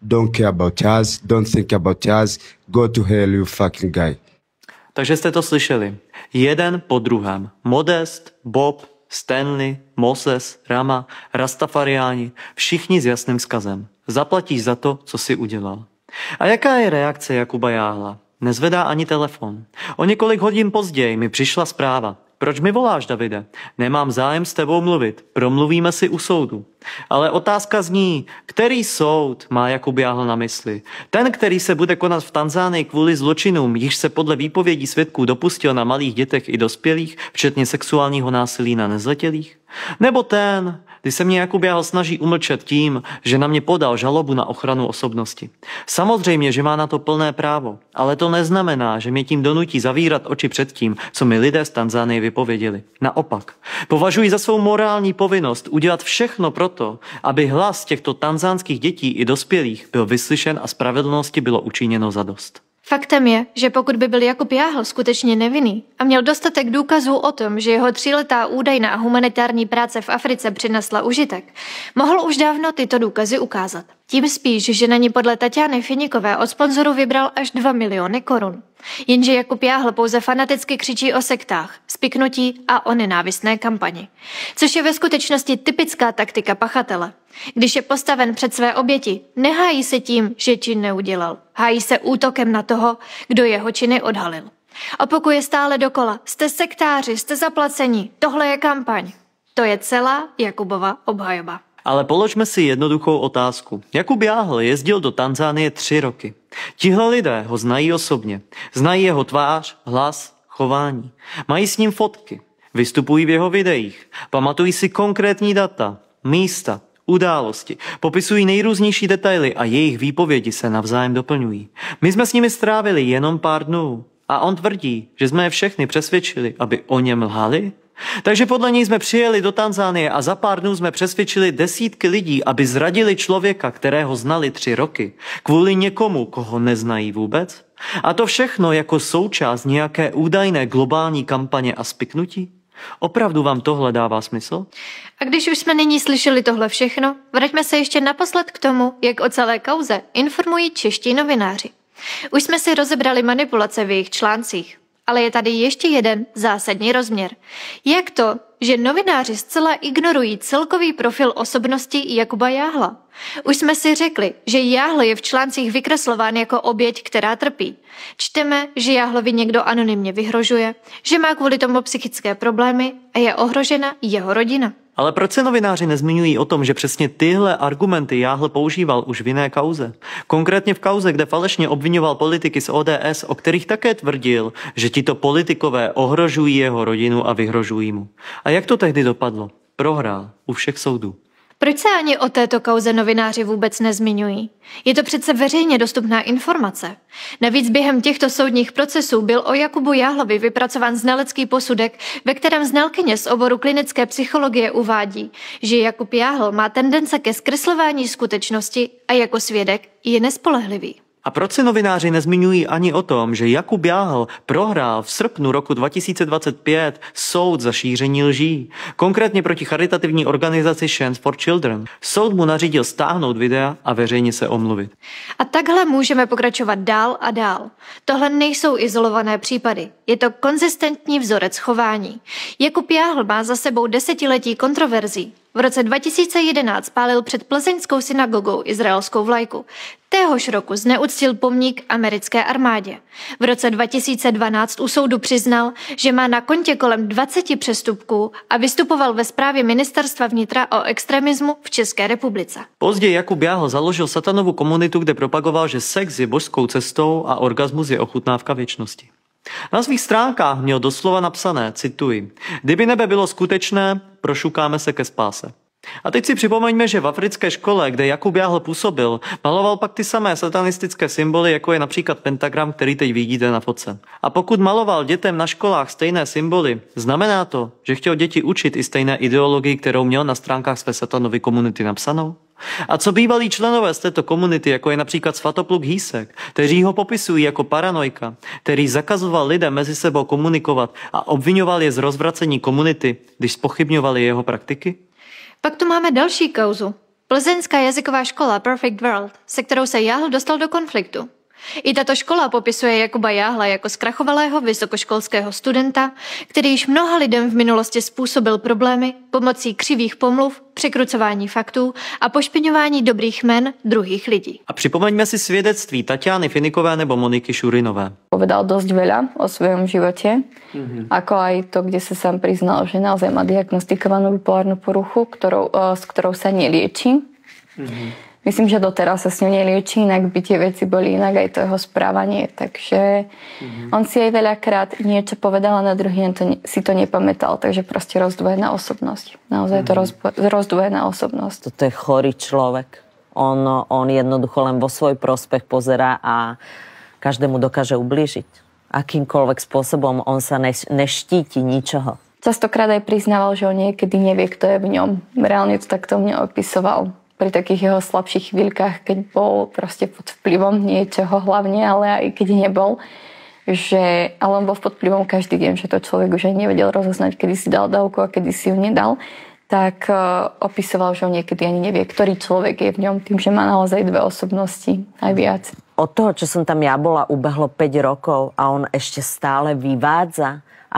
Don't care about us. Don't think about us. Go to hell, you fucking guy. Takže jste to slyšeli. Jeden po druhém. Modest, Bob, Stanley, Moses, Rama, Rastafariáni. Všichni s jasným vzkazem. Zaplatíš za to, co jsi udělal. A jaká je reakce Jakuba Jáhla? Nezvedá ani telefon. O několik hodin později mi přišla zpráva. Proč mi voláš, Davide? Nemám zájem s tebou mluvit. Promluvíme si u soudu. Ale otázka zní, který soud má Jakub Jáhl na mysli? Ten, který se bude konat v Tanzánii kvůli zločinům, již se podle výpovědí svědků dopustil na malých dětech i dospělých, včetně sexuálního násilí na nezletělých? Nebo ten, kdy se mě Jakub Jáhl snaží umlčet tím, že na mě podal žalobu na ochranu osobnosti? Samozřejmě, že má na to plné právo, ale to neznamená, že mě tím donutí zavírat oči před tím, co mi lidé z Tanzánie vypověděli. Naopak, považuji za svou morální povinnost udělat všechno proto, aby hlas těchto tanzánských dětí i dospělých byl vyslyšen a spravedlnosti bylo učiněno zadost. Faktem je, že pokud by byl Jakub Jáhl skutečně nevinný a měl dostatek důkazů o tom, že jeho 3letá údajná humanitární práce v Africe přinesla užitek, mohl už dávno tyto důkazy ukázat. Tím spíš, že na ní podle Tatiany Finikové od sponzorů vybral až 2 miliony korun. Jenže Jakub Jáhl pouze fanaticky křičí o sektách, spiknutí a o nenávistné kampani. Což je ve skutečnosti typická taktika pachatele. Když je postaven před své oběti, nehájí se tím, že čin neudělal. Hájí se útokem na toho, kdo jeho činy odhalil. Opakuje stále dokola. Jste sektáři, jste zaplacení, tohle je kampaň. To je celá Jakubova obhajoba. Ale položme si jednoduchou otázku. Jakub Jáhl jezdil do Tanzánie 3 roky. Tihle lidé ho znají osobně. Znají jeho tvář, hlas, chování. Mají s ním fotky. Vystupují v jeho videích. Pamatují si konkrétní data, místa, události. Popisují nejrůznější detaily a jejich výpovědi se navzájem doplňují. My jsme s nimi strávili jenom pár dnů. A on tvrdí, že jsme je všechny přesvědčili, aby o něm lhali? Takže podle něj jsme přijeli do Tanzánie a za pár dnů jsme přesvědčili desítky lidí, aby zradili člověka, kterého znali 3 roky, kvůli někomu, koho neznají vůbec? A to všechno jako součást nějaké údajné globální kampaně a spiknutí? Opravdu vám tohle dává smysl? A když už jsme nyní slyšeli tohle všechno, vraťme se ještě naposled k tomu, jak o celé kauze informují čeští novináři. Už jsme si rozebrali manipulace v jejich článcích. Ale je tady ještě jeden zásadní rozměr. Jak to, že novináři zcela ignorují celkový profil osobnosti Jakuba Jáhla? Už jsme si řekli, že Jáhl je v článcích vykreslován jako oběť, která trpí. Čteme, že Jáhlovi někdo anonymně vyhrožuje, že má kvůli tomu psychické problémy a je ohrožena jeho rodina. Ale proč se novináři nezmiňují o tom, že přesně tyhle argumenty Jáhl používal už v jiné kauze? Konkrétně v kauze, kde falešně obvinoval politiky z ODS, o kterých také tvrdil, že tito politikové ohrožují jeho rodinu a vyhrožují mu. A jak to tehdy dopadlo? Prohrál u všech soudů. Proč se ani o této kauze novináři vůbec nezmiňují? Je to přece veřejně dostupná informace. Navíc během těchto soudních procesů byl o Jakubu Jáhlovi vypracován znalecký posudek, ve kterém znalkyně z oboru klinické psychologie uvádí, že Jakub Jáhl má tendence ke zkreslování skutečnosti a jako svědek je nespolehlivý. A proč se novináři nezmiňují ani o tom, že Jakub Jáhl prohrál v srpnu roku 2025 soud za šíření lží, konkrétně proti charitativní organizaci Chance for Children. Soud mu nařídil stáhnout videa a veřejně se omluvit. A takhle můžeme pokračovat dál a dál. Tohle nejsou izolované případy. Je to konzistentní vzorec chování. Jakub Jáhl má za sebou desetiletí kontroverzí. V roce 2011 pálil před plzeňskou synagogou izraelskou vlajku. Téhož roku zneuctil pomník americké armádě. V roce 2012 u soudu přiznal, že má na kontě kolem 20 přestupků a vystupoval ve zprávě ministerstva vnitra o extremismu v České republice. Později Jakub Jáhl založil satanovu komunitu, kde propagoval, že sex je božskou cestou a orgasmus je ochutnávka věčnosti. Na svých stránkách měl doslova napsané, cituji, kdyby nebe bylo skutečné, prošukáme se ke spáse. A teď si připomeňme, že v africké škole, kde Jakub Jáhl působil, maloval pak ty samé satanistické symboly, jako je například pentagram, který teď vidíte na fotce. A pokud maloval dětem na školách stejné symboly, znamená to, že chtěl děti učit i stejné ideologii, kterou měl na stránkách své satanovy komunity napsanou? A co bývalí členové z této komunity, jako je například Svatopluk Hýsek, kteří ho popisují jako paranoika, který zakazoval lidem mezi sebou komunikovat a obvinoval je z rozvracení komunity, když zpochybňovali jeho praktiky? Pak tu máme další kauzu. Plzeňská jazyková škola Perfect World, se kterou se Jáhl dostal do konfliktu. I tato škola popisuje Jakuba Jáhla jako zkrachovalého vysokoškolského studenta, který již mnoha lidem v minulosti způsobil problémy pomocí křivých pomluv, překrucování faktů a pošpiňování dobrých jmen druhých lidí. A připomeňme si svědectví Tatiany Finikové nebo Moniky Šurinové. Povedal dosť veľa o svojom živote, ako aj to, kde sa sám priznal, že naozaj má diagnostikovanú bipolárnu poruchu, s ktorou sa nelieči. Myslím, že doteraz sa s ňou nelieči, inak by tie veci boli inak, aj to jeho správanie. Takže on si aj veľakrát niečo povedal a na druhý deň si to nepamätal. Takže proste rozdvojená osobnosť. Naozaj to rozdvojená osobnosť. Toto je chorý človek. On jednoducho len vo svoj prospech pozerá a každému dokáže ublížiť. Akýmkoľvek spôsobom on sa neštíti ničoho. Častokrát aj priznával, že on niekedy nevie, kto je v ňom. Reálne to takto mne opisoval. Pri takých jeho slabších chvíľkach, keď bol proste pod vplyvom niečoho hlavne, ale aj keď nebol. Ale on bol pod vplyvom každý deň, že to človek už aj nevedel rozoznať, kedy si dal dávku a kedy si ju nedal. Tak opisoval, že on niekedy ani nevie, ktorý človek je v ňom, tým, že má naozaj dve osobnosti, aj viac. Od toho, čo som tam ja bola, ubehlo 5 rokov a on ešte stále vyvádza a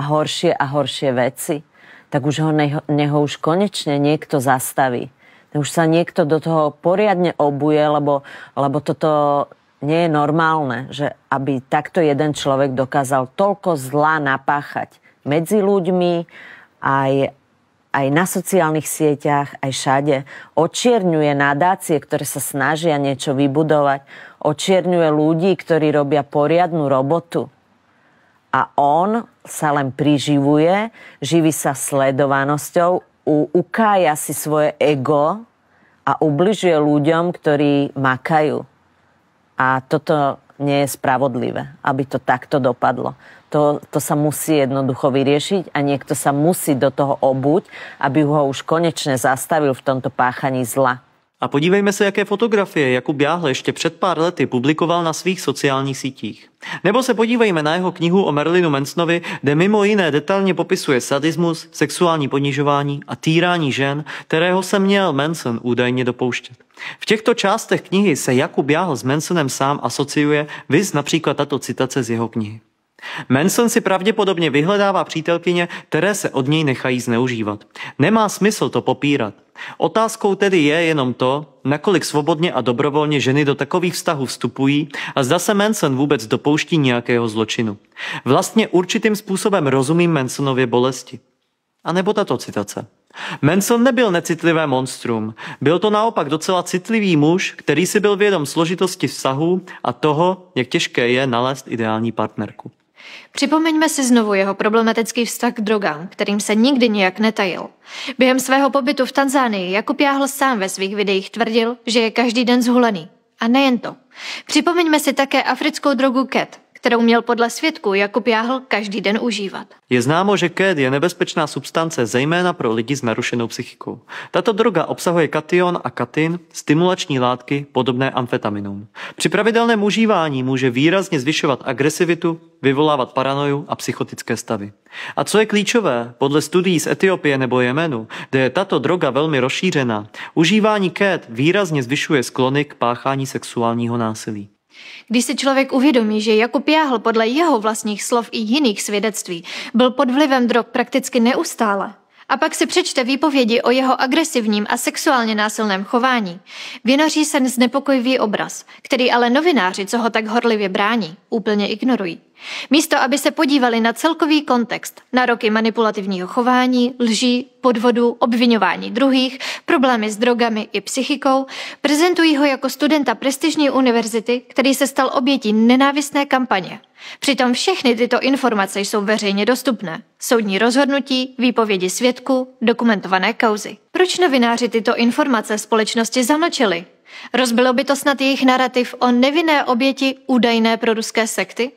horšie veci, tak už neho už konečne niekto zastaví. Už sa niekto do toho poriadne obuje, lebo toto nie je normálne, že aby takto jeden človek dokázal toľko zla napáchať medzi ľuďmi, aj na sociálnych sieťach, aj všade. Očierňuje nadácie, ktoré sa snažia niečo vybudovať. Očierňuje ľudí, ktorí robia poriadnu robotu. A on sa len priživuje, živí sa sledovanosťou, ukája si svoje ego a ubližuje ľuďom, ktorí makajú. A toto nie je spravodlivé, aby to takto dopadlo. To sa musí jednoducho vyriešiť a niekto sa musí do toho obuť, aby ho už konečne zastavil v tomto páchaní zla. A podívejme se, jaké fotografie Jakub Jáhl ještě před pár lety publikoval na svých sociálních sítích. Nebo se podívejme na jeho knihu o Marilinu Mansonovi, kde mimo jiné detailně popisuje sadismus, sexuální ponižování a týrání žen, kterého se měl Manson údajně dopouštět. V těchto částech knihy se Jakub Jáhl s Mansonem sám asociuje, viz například tato citace z jeho knihy. Manson si pravděpodobně vyhledává přítelkyně, které se od něj nechají zneužívat. Nemá smysl to popírat. Otázkou tedy je jenom to, nakolik svobodně a dobrovolně ženy do takových vztahů vstupují a zda se Manson vůbec dopouští nějakého zločinu. Vlastně určitým způsobem rozumím Mansonově bolesti. A nebo tato citace. Manson nebyl necitlivé monstrum. Byl to naopak docela citlivý muž, který si byl vědom složitosti vztahů a toho, jak těžké je nalézt ideální partnerku. Připomeňme si znovu jeho problematický vztah k drogám, kterým se nikdy nijak netajil. Během svého pobytu v Tanzánii Jakub Jáhl sám ve svých videích tvrdil, že je každý den zhulený. A nejen to. Připomeňme si také africkou drogu ket, kterou měl podle svědků Jakub Jáhl každý den užívat. Je známo, že ket je nebezpečná substance zejména pro lidi s narušenou psychikou. Tato droga obsahuje kation a katin, stimulační látky podobné amfetaminům. Při pravidelném užívání může výrazně zvyšovat agresivitu, vyvolávat paranoju a psychotické stavy. A co je klíčové, podle studií z Etiopie nebo Jemenu, kde je tato droga velmi rozšířená, užívání ket výrazně zvyšuje sklony k páchání sexuálního násilí. Když si člověk uvědomí, že Jakub Jáhl podle jeho vlastních slov i jiných svědectví byl pod vlivem drog prakticky neustále, a pak si přečte výpovědi o jeho agresivním a sexuálně násilném chování, vynoří se znepokojivý obraz, který ale novináři, co ho tak horlivě brání, úplně ignorují. Místo, aby se podívali na celkový kontext, na roky manipulativního chování, lží, podvodů, obviňování druhých, problémy s drogami i psychikou, prezentují ho jako studenta prestižní univerzity, který se stal obětí nenávistné kampaně. Přitom všechny tyto informace jsou veřejně dostupné. Soudní rozhodnutí, výpovědi svědků, dokumentované kauzy. Proč novináři tyto informace společnosti zamlčeli? Rozbilo by to snad jejich narrativ o nevinné oběti údajné proruské sekty?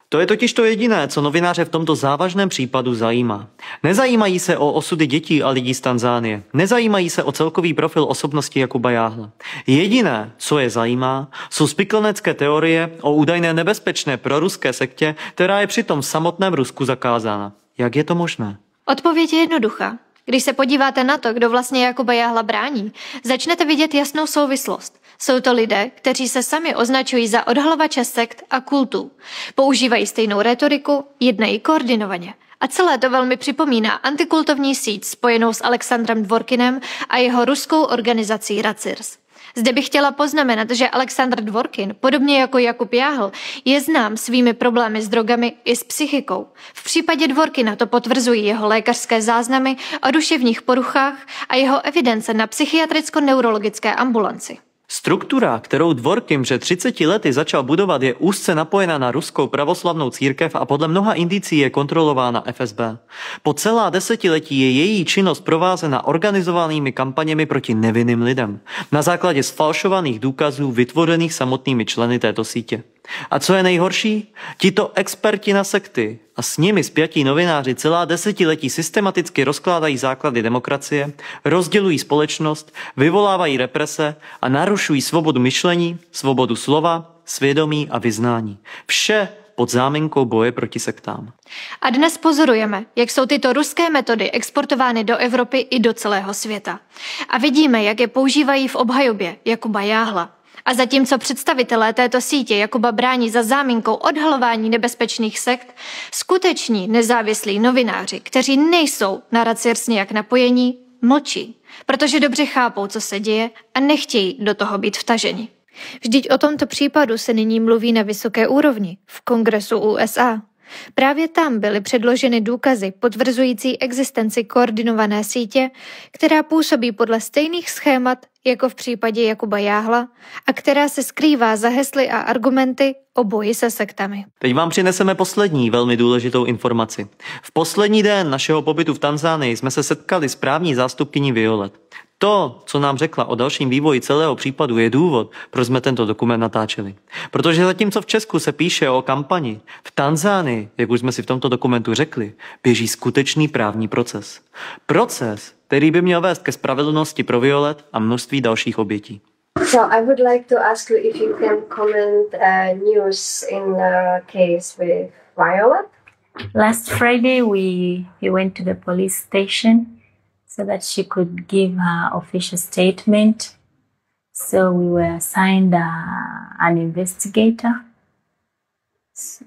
To je totiž to jediné, co novináře v tomto závažném případu zajímá. Nezajímají se o osudy dětí a lidí z Tanzánie. Nezajímají se o celkový profil osobnosti Jakuba Jáhla. Jediné, co je zajímá, jsou spiklenecké teorie o údajné nebezpečné proruské sektě, která je přitom v samotném Rusku zakázána. Jak je to možné? Odpověď je jednoduchá. Když se podíváte na to, kdo vlastně Jakuba Jáhla brání, začnete vidět jasnou souvislost. Jsou to lidé, kteří se sami označují za odhalovače sekt a kultů. Používají stejnou retoriku, jednají koordinovaně. A celé to velmi připomíná antikultovní síť spojenou s Alexandrem Dvorkinem a jeho ruskou organizací Racirs. Zde bych chtěla poznamenat, že Alexandr Dvorkin, podobně jako Jakub Jáhl, je znám svými problémy s drogami i s psychikou. V případě Dvorkina to potvrzují jeho lékařské záznamy o duševních poruchách a jeho evidence na psychiatricko-neurologické ambulanci. Struktura, kterou Dvorkin před 30 lety začal budovat, je úzce napojena na ruskou pravoslavnou církev a podle mnoha indicí je kontrolována FSB. Po celá desetiletí je její činnost provázena organizovanými kampaněmi proti nevinným lidem na základě sfalšovaných důkazů vytvořených samotnými členy této sítě. A co je nejhorší? Tito experti na sekty a s nimi spjatí novináři celá desetiletí systematicky rozkládají základy demokracie, rozdělují společnost, vyvolávají represe a narušují svobodu myšlení, svobodu slova, svědomí a vyznání. Vše pod záminkou boje proti sektám. A dnes pozorujeme, jak jsou tyto ruské metody exportovány do Evropy i do celého světa. A vidíme, jak je používají v obhajobě Jakuba Jáhla. A zatímco představitelé této sítě Jakuba brání za záminkou odhalování nebezpečných sekt, skuteční nezávislí novináři, kteří nejsou na Racirs nějak napojení, mlčí, protože dobře chápou, co se děje a nechtějí do toho být vtaženi. Vždyť o tomto případu se nyní mluví na vysoké úrovni, v Kongresu USA. Právě tam byly předloženy důkazy potvrzující existenci koordinované sítě, která působí podle stejných schémat jako v případě Jakuba Jáhla a která se skrývá za hesly a argumenty o boji se sektami. Teď vám přineseme poslední velmi důležitou informaci. V poslední den našeho pobytu v Tanzánii jsme se setkali s právní zástupkyní Violet. To, co nám řekla o dalším vývoji celého případu, je důvod, proč jsme tento dokument natáčeli. Protože zatímco v Česku se píše o kampani, v Tanzánii, jak už jsme si v tomto dokumentu řekli, běží skutečný právní proces. Proces, který by měl vést ke spravedlnosti pro Violet a množství dalších obětí. So I would like to ask you if you can comment news in a case with Violet. Last Friday we went to the police station so that she could give her official statement. So we were assigned an investigator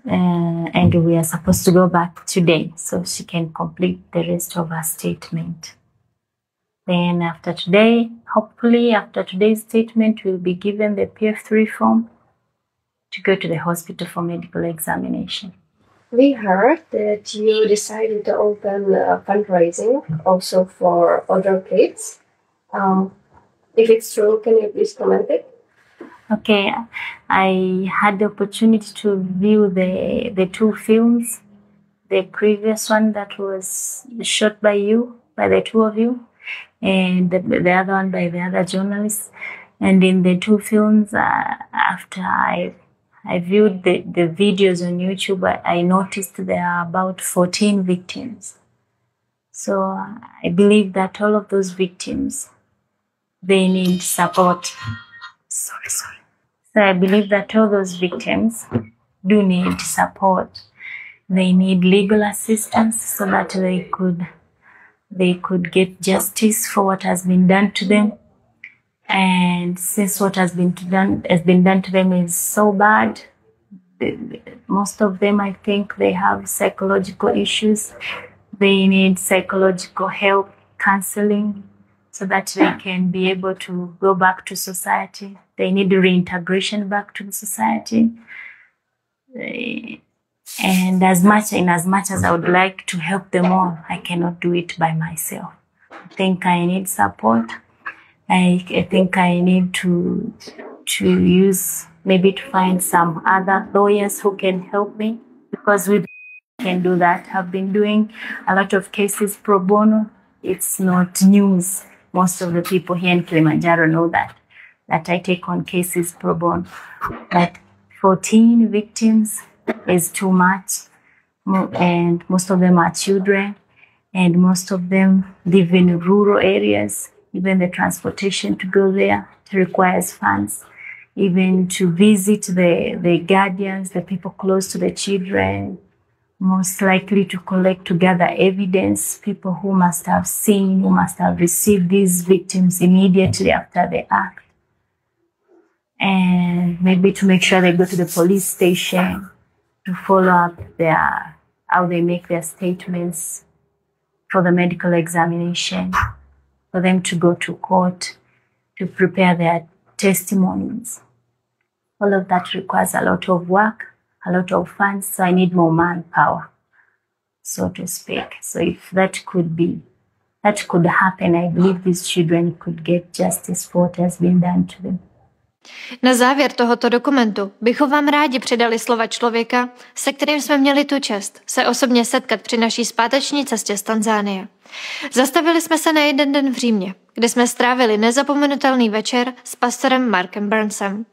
and we are supposed to go back today so she can complete the rest of her statement. Then after today, hopefully after today's statement, we'll be given the PF3 form to go to the hospital for medical examination. We heard that you decided to open fundraising also for other kids. If it's true, can you please comment it? Okay, I had the opportunity to view the two films. The previous one that was shot by you, by the two of you, and the other one by the other journalists. And in the two films, after I viewed the videos on YouTube, I noticed there are about 14 victims. So I believe that all of those victims, they need support. Sorry. So I believe that all those victims do need support. They need legal assistance so that they could get justice for what has been done to them. And since what has been done to them is so bad, most of them, I think, they have psychological issues. They need psychological help, counseling, so that they can be able to go back to society. They need reintegration back to society. And as much as I would like to help them all, I cannot do it by myself. I think I need support. I think I need to use, maybe to find some other lawyers who can help me, because we can do that. I've been doing a lot of cases pro bono. It's not news. Most of the people here in Kilimanjaro know that I take on cases pro bono. But 14 victims is too much, and most of them are children, and most of them live in rural areas. Even the transportation to go there requires funds. Even to visit the guardians, the people close to the children, most likely to collect together evidence, people who must have seen, who must have received these victims immediately after the act. And maybe to make sure they go to the police station to follow up how they make their statements for the medical examination, for them to go to court, to prepare their testimonies. All of that requires a lot of work, a lot of funds, so I need more manpower, so to speak. So if that could happen, I believe these children could get justice for what has been done to them. Na závěr tohoto dokumentu bychom vám rádi předali slova člověka, se kterým jsme měli tu čest se osobně setkat při naší zpáteční cestě z Tanzánie. Zastavili jsme se na jeden den v Římě, kde jsme strávili nezapomenutelný večer s pastorem Markem Burnsem,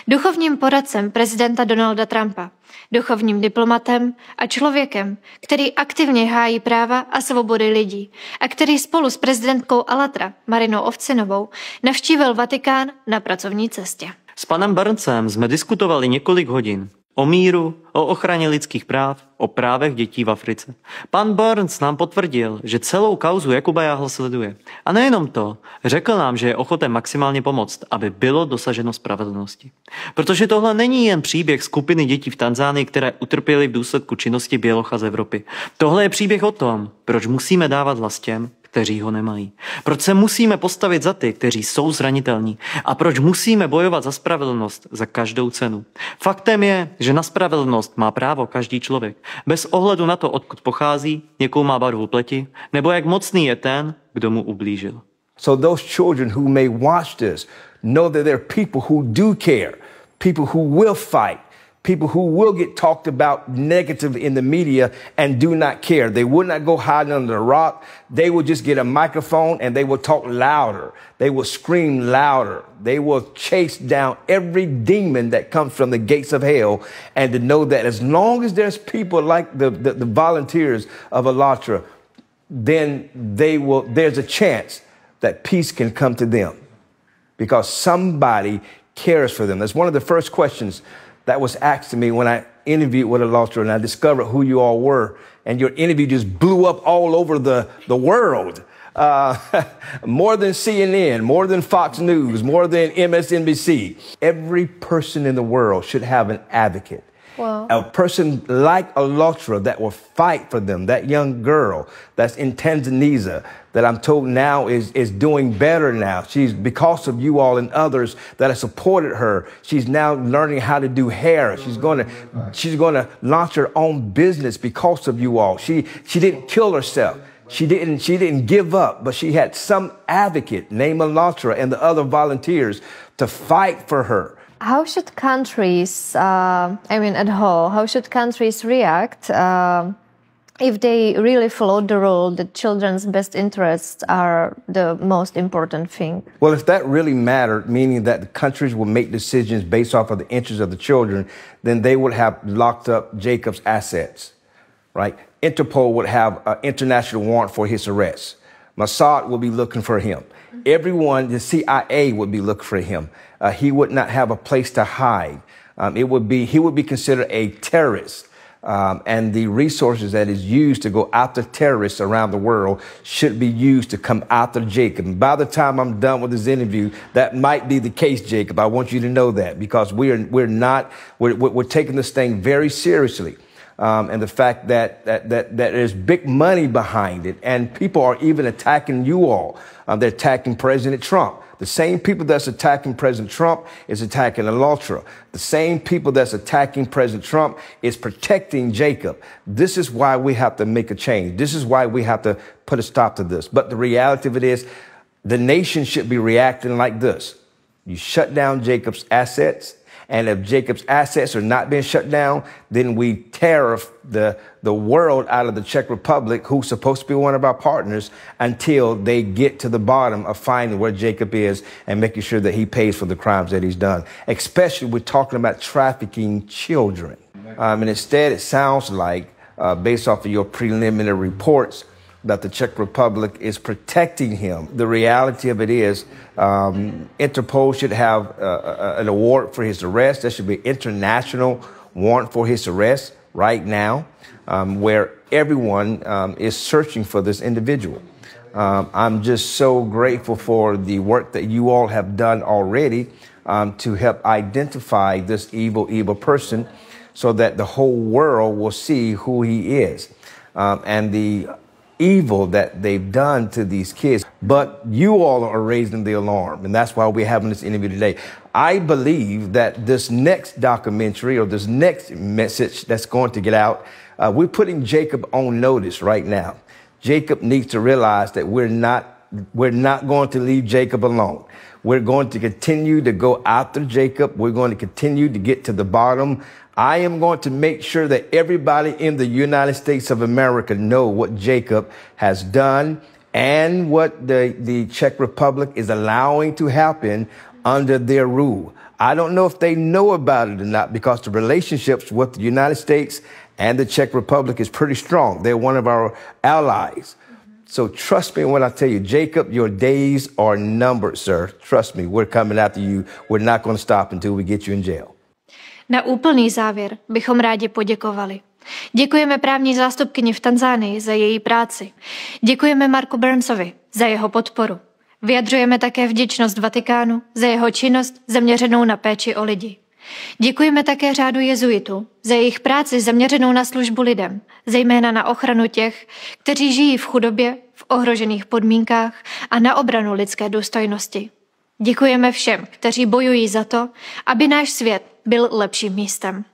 duchovním poradcem prezidenta Donalda Trumpa, duchovním diplomatem a člověkem, který aktivně hájí práva a svobody lidí a který spolu s prezidentkou Alatra Marinou Ovcinovou navštívil Vatikán na pracovní cestě. S panem Burnsem jsme diskutovali několik hodin o míru, o ochraně lidských práv, o právech dětí v Africe. Pan Burns nám potvrdil, že celou kauzu Jakuba Jáhla sleduje. A nejenom to, řekl nám, že je ochoten maximálně pomoct, aby bylo dosaženo spravedlnosti. Protože tohle není jen příběh skupiny dětí v Tanzánii, které utrpěly v důsledku činnosti bělocha z Evropy. Tohle je příběh o tom, proč musíme dávat hlas těm, kteří ho nemají. Proč se musíme postavit za ty, kteří jsou zranitelní a proč musíme bojovat za spravedlnost za každou cenu. Faktem je, že na spravedlnost má právo každý člověk, bez ohledu na to, odkud pochází, jakou má barvu pleti, nebo jak mocný je ten, kdo mu ublížil. So those children who may watch this know that there are people who do care, people who will fight, people who will get talked about negatively in the media and do not care. They would not go hiding under a rock. They will just get a microphone and they will talk louder. They will scream louder. They will chase down every demon that comes from the gates of hell, and to know that as long as there's people like the volunteers of Alatra, then there's a chance that peace can come to them because somebody cares for them. That's one of the first questions that was asked to me when I interviewed with Alatra, and I discovered who you all were, and your interview just blew up all over the world. More than CNN, more than Fox News, more than MSNBC. Every person in the world should have an advocate. Wow. A person like Alatra that will fight for them, that young girl that's in Tanzania that I'm told now is doing better now. She's, because of you all and others that have supported her, she's now learning how to do hair. She's going to launch her own business because of you all. She didn't kill herself. She didn't give up, but she had some advocate named Alatra and the other volunteers to fight for her. How should countries, at whole, how should countries react if they really follow the rule that children's best interests are the most important thing? Well, if that really mattered, meaning that the countries will make decisions based off of the interests of the children, then they would have locked up Jacob's assets, right? Interpol would have an international warrant for his arrest. Mossad would be looking for him. Everyone, the CIA would be looking for him. He would not have a place to hide. He would be considered a terrorist. And the resources that is used to go after terrorists around the world should be used to come after Jacob. And by the time I'm done with this interview, that might be the case, Jacob. I want you to know that because we're taking this thing very seriously. And the fact that there's big money behind it, and people are even attacking you all. They're attacking President Trump. The same people that's attacking President Trump is attacking Alatra. The same people that's attacking President Trump is protecting Jacob. This is why we have to make a change. This is why we have to put a stop to this. But the reality of it is, the nation should be reacting like this. You shut down Jacob's assets, and if Jacob's assets are not being shut down, then we tariff the world out of the Czech Republic, who's supposed to be one of our partners, until they get to the bottom of finding where Jacob is and making sure that he pays for the crimes that he's done. Especially, we're talking about trafficking children. And instead, it sounds like, based off of your preliminary reports, that the Czech Republic is protecting him. The reality of it is, Interpol should have an award for his arrest. There should be an international warrant for his arrest right now. where everyone is searching for this individual. I'm just so grateful for the work that you all have done already to help identify this evil person so that the whole world will see who he is and the evil that they've done to these kids. But you all are raising the alarm, and that's why we're having this interview today. I believe that this next documentary or this next message that's going to get out, we're putting Jacob on notice right now. Jacob needs to realize that we're not going to leave Jacob alone. We're going to continue to go after Jacob. We're going to continue to get to the bottom. I am going to make sure that everybody in the United States of America know what Jacob has done and what the Czech Republic is allowing to happen under their rule. I don't know if they know about it or not, because the relationships with the United States and the Czech Republic is pretty strong. They're one of our allies. So trust me when I tell you, Jacob, your days are numbered, sir. Trust me, we're coming after you. We're not going to stop until we get you in jail. Na úplný závěr bychom rádi poděkovali. Děkujeme právní zástupkyni v Tanzánii za její práci. Děkujeme Marku Burnsovi za jeho podporu. Vyjadřujeme také vděčnost Vatikánu za jeho činnost zaměřenou na péči o lidi. Děkujeme také řádu jezuitů za jejich práci zaměřenou na službu lidem, zejména na ochranu těch, kteří žijí v chudobě, v ohrožených podmínkách a na obranu lidské důstojnosti. Děkujeme všem, kteří bojují za to, aby náš svět byl lepším místem.